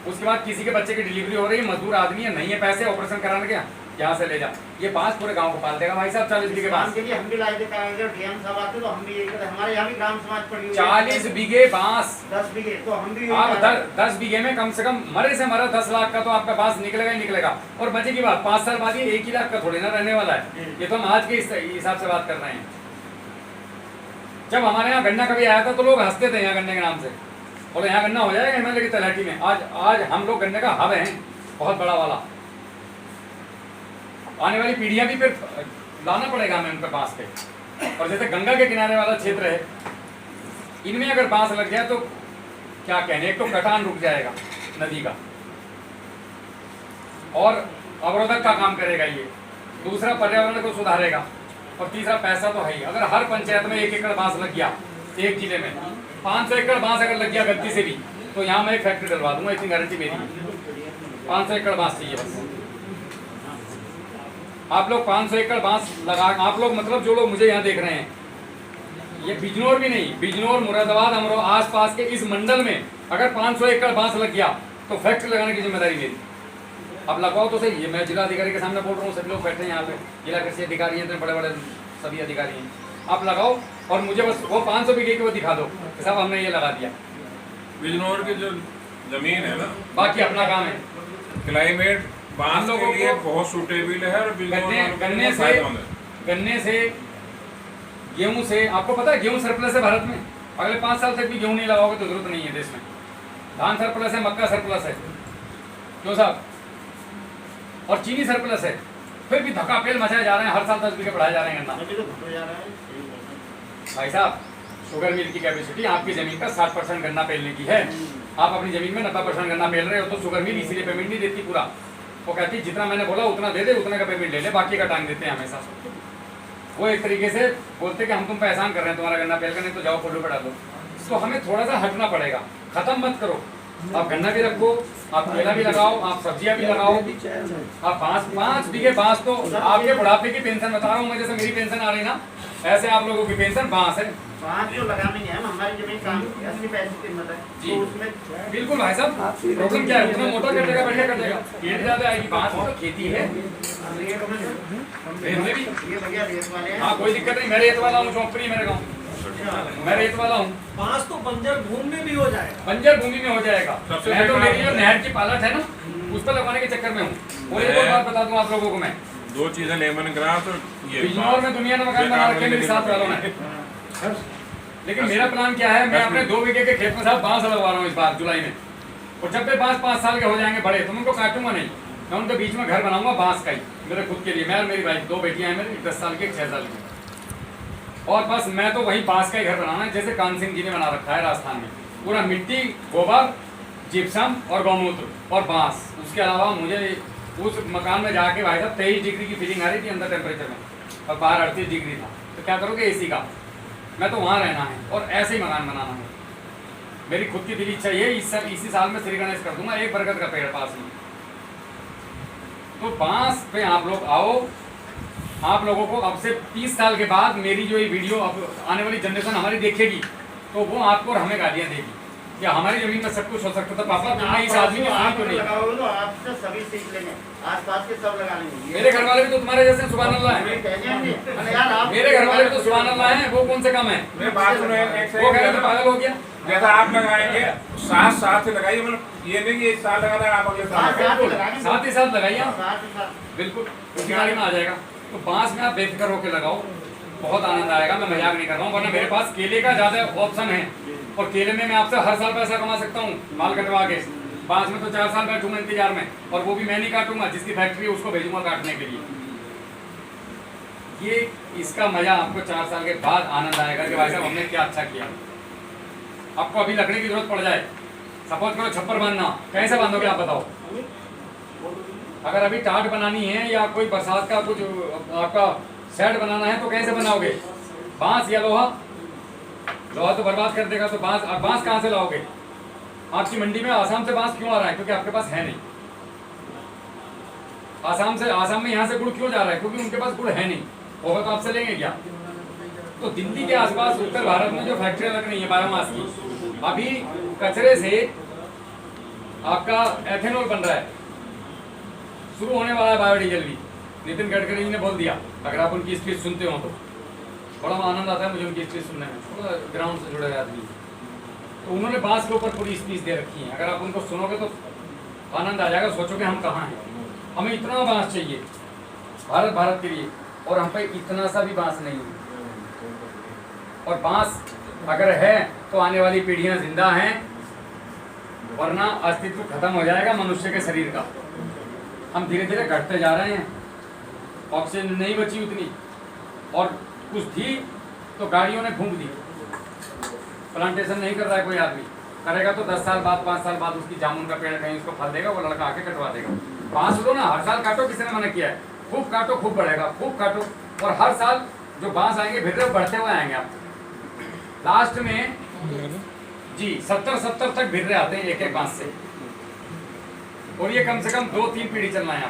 उसके बाद किसी के बच्चे की डिलीवरी हो रही है, मजदूर आदमी है, नहीं है पैसे ऑपरेशन कराने के, यहाँ से ले जा, ये बांस पूरे गांव को पाल देगा भाई साहब। 40 बीघे काम बांस, के लिए हम भी लाए थे कागज, डीएम साहब आते तो हम भी यही करते, हमारे यहाँ भी ग्राम समाज पड़ी हुई है। 40 बीघे बांस, 10 बीघे तो हम भी आप 10 बीघे में कम से कम मरे से मरा 10 लाख का तो आपका बांस निकलेगा ही निकलेगा। और बचे की बात, 5 साल बाद ये 1 ही लाख का थोड़ी ना रहने वाला है, ये तो हम आज के हिसाब से बात कर रहे हैं। जब हमारे यहाँ गन्ना कभी आया था तो लोग हंसते थे यहाँ गन्ने के नाम से, और यहाँ गन्ना हो जाएगा हिमालय की तलहटी में। आज हम लोग गन्ने का हब हैं, बहुत बड़ा वाला। आने वाली पीढ़ियां भी फिर लाना पड़ेगा हमें उनके बांस पे। और जैसे गंगा के किनारे वाला क्षेत्र है, इनमें अगर बांस लग जाए तो क्या कहने, एक तो कटान रुक जाएगा नदी का और अवरोधक का काम करेगा ये, दूसरा पर्यावरण को सुधारेगा, और तीसरा पैसा तो है ही। अगर हर पंचायत में 1 एकड़ बांस लग गया, एक जिले में 500 एकड़ बांस अगर लग गया गलती से भी, तो यहाँ मैं एक फैक्ट्री डलवा दूंगा, इतनी गारंटी मेरी है। 500 एकड़ बांस चाहिए बस। आप लोग 500 एकड़ बांस लगा, आप लोग मतलब जो लोग मुझे यहाँ देख रहे हैं, ये बिजनौर भी नहीं, बिजनौर, मुरादाबाद, अमरो आसपास के इस मंडल में अगर 500 एकड़ बांस लग गया तो फैक्ट्री लगाने की जिम्मेदारी मेरी। अब लगवाओ तो सही, ये मैं जिला अधिकारी के सामने बोल रहा हूँ, सभी लोग बैठे हैं यहाँ पे, जिला कृषि अधिकारी हैं, तो बड़े बड़े सभी अधिकारी हैं। आप लगाओ और मुझे बस वो 500 बीघे की वो दिखा दो कि साहब हमने ये लगा दिया। बिजनौर की जो जमीन है ना, बाकी अपना काम है। क्लाइमेट बांस के लिए बहुत सूटेबल है, और गन्ने से गेहूं से, आपको पता है गेहूं सरप्लस है भारत में। अगले 5 साल तक भी गेहूं नहीं लगाओगे तो जरूरत नहीं है देश में। धान सरप्लस है, मक्का सरप्लस है, क्यों साहब, और चीनी सरप्लस है, फिर भी धक्का-पेल मचाए जा रहे हैं, हर साल 10 बीघे बढ़ाए जा रहे हैं गन्ना। भाई साहब, शुगर मिल की कैपेसिटी आपकी जमीन का 60% गन्ना पेलने की है, आप अपनी जमीन में 90% गन्ना पेल रहे हो, तो शुगर मिल इसीलिए पेमेंट नहीं देती पूरा। वो कहती जितना मैंने बोला उतना दे दे, उतने का पेमेंट ले ले, बाकी का टाइम देते हैं हमेशा। वो एक तरीके से बोलते कि हम तुम पे एहसान कर रहे हैं तुम्हारा गन्ना पेल कर, नहीं तो जाओ फोटो पे डालो। तो हमें थोड़ा सा हटना पड़ेगा, खत्म मत करो। आप गन्ना भी रखो, आप केला भी लगाओ, आप सब्जियां भी लगाओ, आप 5 बीघे बांस, तो आपके बुढ़ापे की पेंशन बता रहा हूँ मैं, जैसे मेरी पेंशन आ रही ना, ऐसे आप लोगों की पेंशन बांस है। बांस जो लगानी है, हमारी जमीन काम 80 पैसे की कीमत है जी। तो उसमें बिल्कुल भाई साहब, प्रॉब्लम क्या है, उतना मोटा कर देगा, बढ़िया कर देगा, रेट ज्यादा आएगी। बांस तो खेती है, रेट में भी ये भैया रेट वाले हैं। हाँ कोई दिक्कत नहीं, मैं रेत वाला हूँ, चौपड़ी मेरे गाँव, मैं रेत वाला हूँ। बांस तो बंजर भूमि में भी हो जाएगा, बंजर भूमि में हो जाएगा। सबसे मैं तो बेकार मेरी जो नहर की पालट है ना, उस पर लगवाने के चक्कर में हूँ। और एक और बात बता दूँ आप लोगों को मैं, 2 चीजें, लेमन ग्रास और ये बिजनौर में दुनिया ने मकान बना रखे मेरे साथ वालों ने, लेकिन मेरा प्लान क्या है, मैं अपने 2 बीघे के खेत में साथ बांस लगवा रहा हूँ इस बार जुलाई में। और जब भी बांस 5 साल के हो जाएंगे बड़े, तो मैं उनको काटूंगा नहीं, मैं उनके बीच में घर बनाऊंगा बांस का ही, मेरे खुद के लिए। मैं और मेरी वाइफ, 2 बेटियां हैं मेरी, 10 साल की, 6 साल की। और बस मैं तो वही बांस का ही घर बनाना है, जैसे कान सिंह जी ने बना रखा है राजस्थान में, पूरा मिट्टी, गोबर, जिप्सम और गौमूत्र और बांस। उसके अलावा मुझे उस मकान में जाके भाई साहब 23 डिग्री की फीलिंग आ रही थी अंदर टेम्परेचर में, और बाहर 38 डिग्री था। तो क्या करोगे एसी का, मैं तो वहाँ रहना है और ऐसे ही मकान बनाना है। मेरी खुद की दिली इच्छा ये, इसी साल में श्री गणेश कर दूंगा, एक बरगद का पेड़ पास में। तो बांस पे आप लोग आओ, आप लोगों को अब से 30 साल के बाद मेरी जो ये वीडियो अब आने वाली जनरेशन हमारी देखेगी, तो वो आपको और हमें गालियाँ देगी कि हमारी जमीन में सब कुछ हो सकता था, पापा तुमने इस आदमी की सुनी क्यों नहीं। लगाओगे तो आपसे सभी सीख लेंगे, आसपास के सब लगा लेंगे। मेरे घर वाले भी तो तुम्हारे जैसे सुभान अल्लाह है, मेरे घर वाले भी तो सुभान अल्लाह है, वो कौन से काम है, मेरे बात सुनो, एक वो कह रहे थे पागल हो गया। जैसा आप लगाएंगे साथ से लगाइए, मतलब ये नहीं कि एक साल लगा आप अगले साल लगाएं। साथ ही साथ लगाइए, बिल्कुल उसी गाड़ी में आ जाएगा। तो बांस में आप बेफिक्र होकर लगाओ, बहुत आनंद आएगा। मैं मजाक नहीं कर रहा हूँ, वरना मेरे पास केले का ज़्यादा ऑप्शन है, और केले में मैं आपसे हर साल पैसा कमा सकता हूँ माल कटवा के। बांस में तो 4 साल बैठूंगा इंतजार में, और वो भी मैं नहीं काटूंगा, जिसकी फैक्ट्री है उसको भेजूंगा काटने के लिए। ये इसका मजा आपको 4 साल के बाद आनंद आएगा कि भाई साहब हमने क्या अच्छा किया। आपको अभी लकड़ी की जरूरत पड़ जाए, सपोज करो छप्पर बांधना, कैसे बांधोगे आप बताओ। अगर अभी टाट बनानी है या कोई बरसात का कुछ आपका शेड बनाना है तो कैसे बनाओगे, बांस या लोहा? लोहा तो बर्बाद कर देगा, तो बांस कहाँ से लाओगे? आपकी मंडी में आसाम से बांस क्यों आ रहा है? क्योंकि आपके पास है नहीं। आसाम में यहाँ से गुड़ क्यों जा रहा है? क्योंकि उनके पास गुड़ है नहीं, होगा तो आपसे लेंगे क्या? तो दिल्ली के आसपास उत्तर भारत में जो फैक्ट्रियाँ लग रही है बायोमास की, अभी कचरे से आपका एथेनॉल बन रहा है, शुरू होने वाला है बायोडीजल भी। नितिन गडकरी जी ने बोल दिया, अगर आप उनकी स्पीच सुनते हो तो बड़ा आनंद आता है मुझे उनकी स्पीच सुनने में, थोड़ा ग्राउंड से जुड़े हुए आदमी। तो उन्होंने बांस के ऊपर पूरी स्पीच दे रखी है, अगर आप उनको सुनोगे तो आनंद आ जाएगा, सोचोगे हम कहाँ हैं। हमें इतना बांस चाहिए भारत के लिए, और हम पे इतना सा भी बांस नहीं है। और बांस अगर है तो आने वाली पीढ़ियां जिंदा हैं, वरना अस्तित्व खत्म हो जाएगा मनुष्य के शरीर का। हम धीरे धीरे घटते जा रहे हैं, ऑक्सीजन नहीं बची उतनी, और कुछ थी तो गाड़ियों ने फूंक दी। प्लांटेशन नहीं कर रहा है कोई आदमी, करेगा तो 10 साल बाद 5 साल बाद उसकी जामुन का पेड़ कहीं उसको फल देगा, वो लड़का आके कटवा देगा। बांस लो ना, हर साल काटो, किसी ने मना किया है? खूब काटो, खूब बढ़ेगा, खूब काटो, और हर साल जो बांस आएंगे फिर बढ़ते हुए आएंगे। आप लास्ट में जी 70 तक भिर्रे आते हैं एक बांस से, और ये कम से कम 2-3 पीढ़ी चलना है।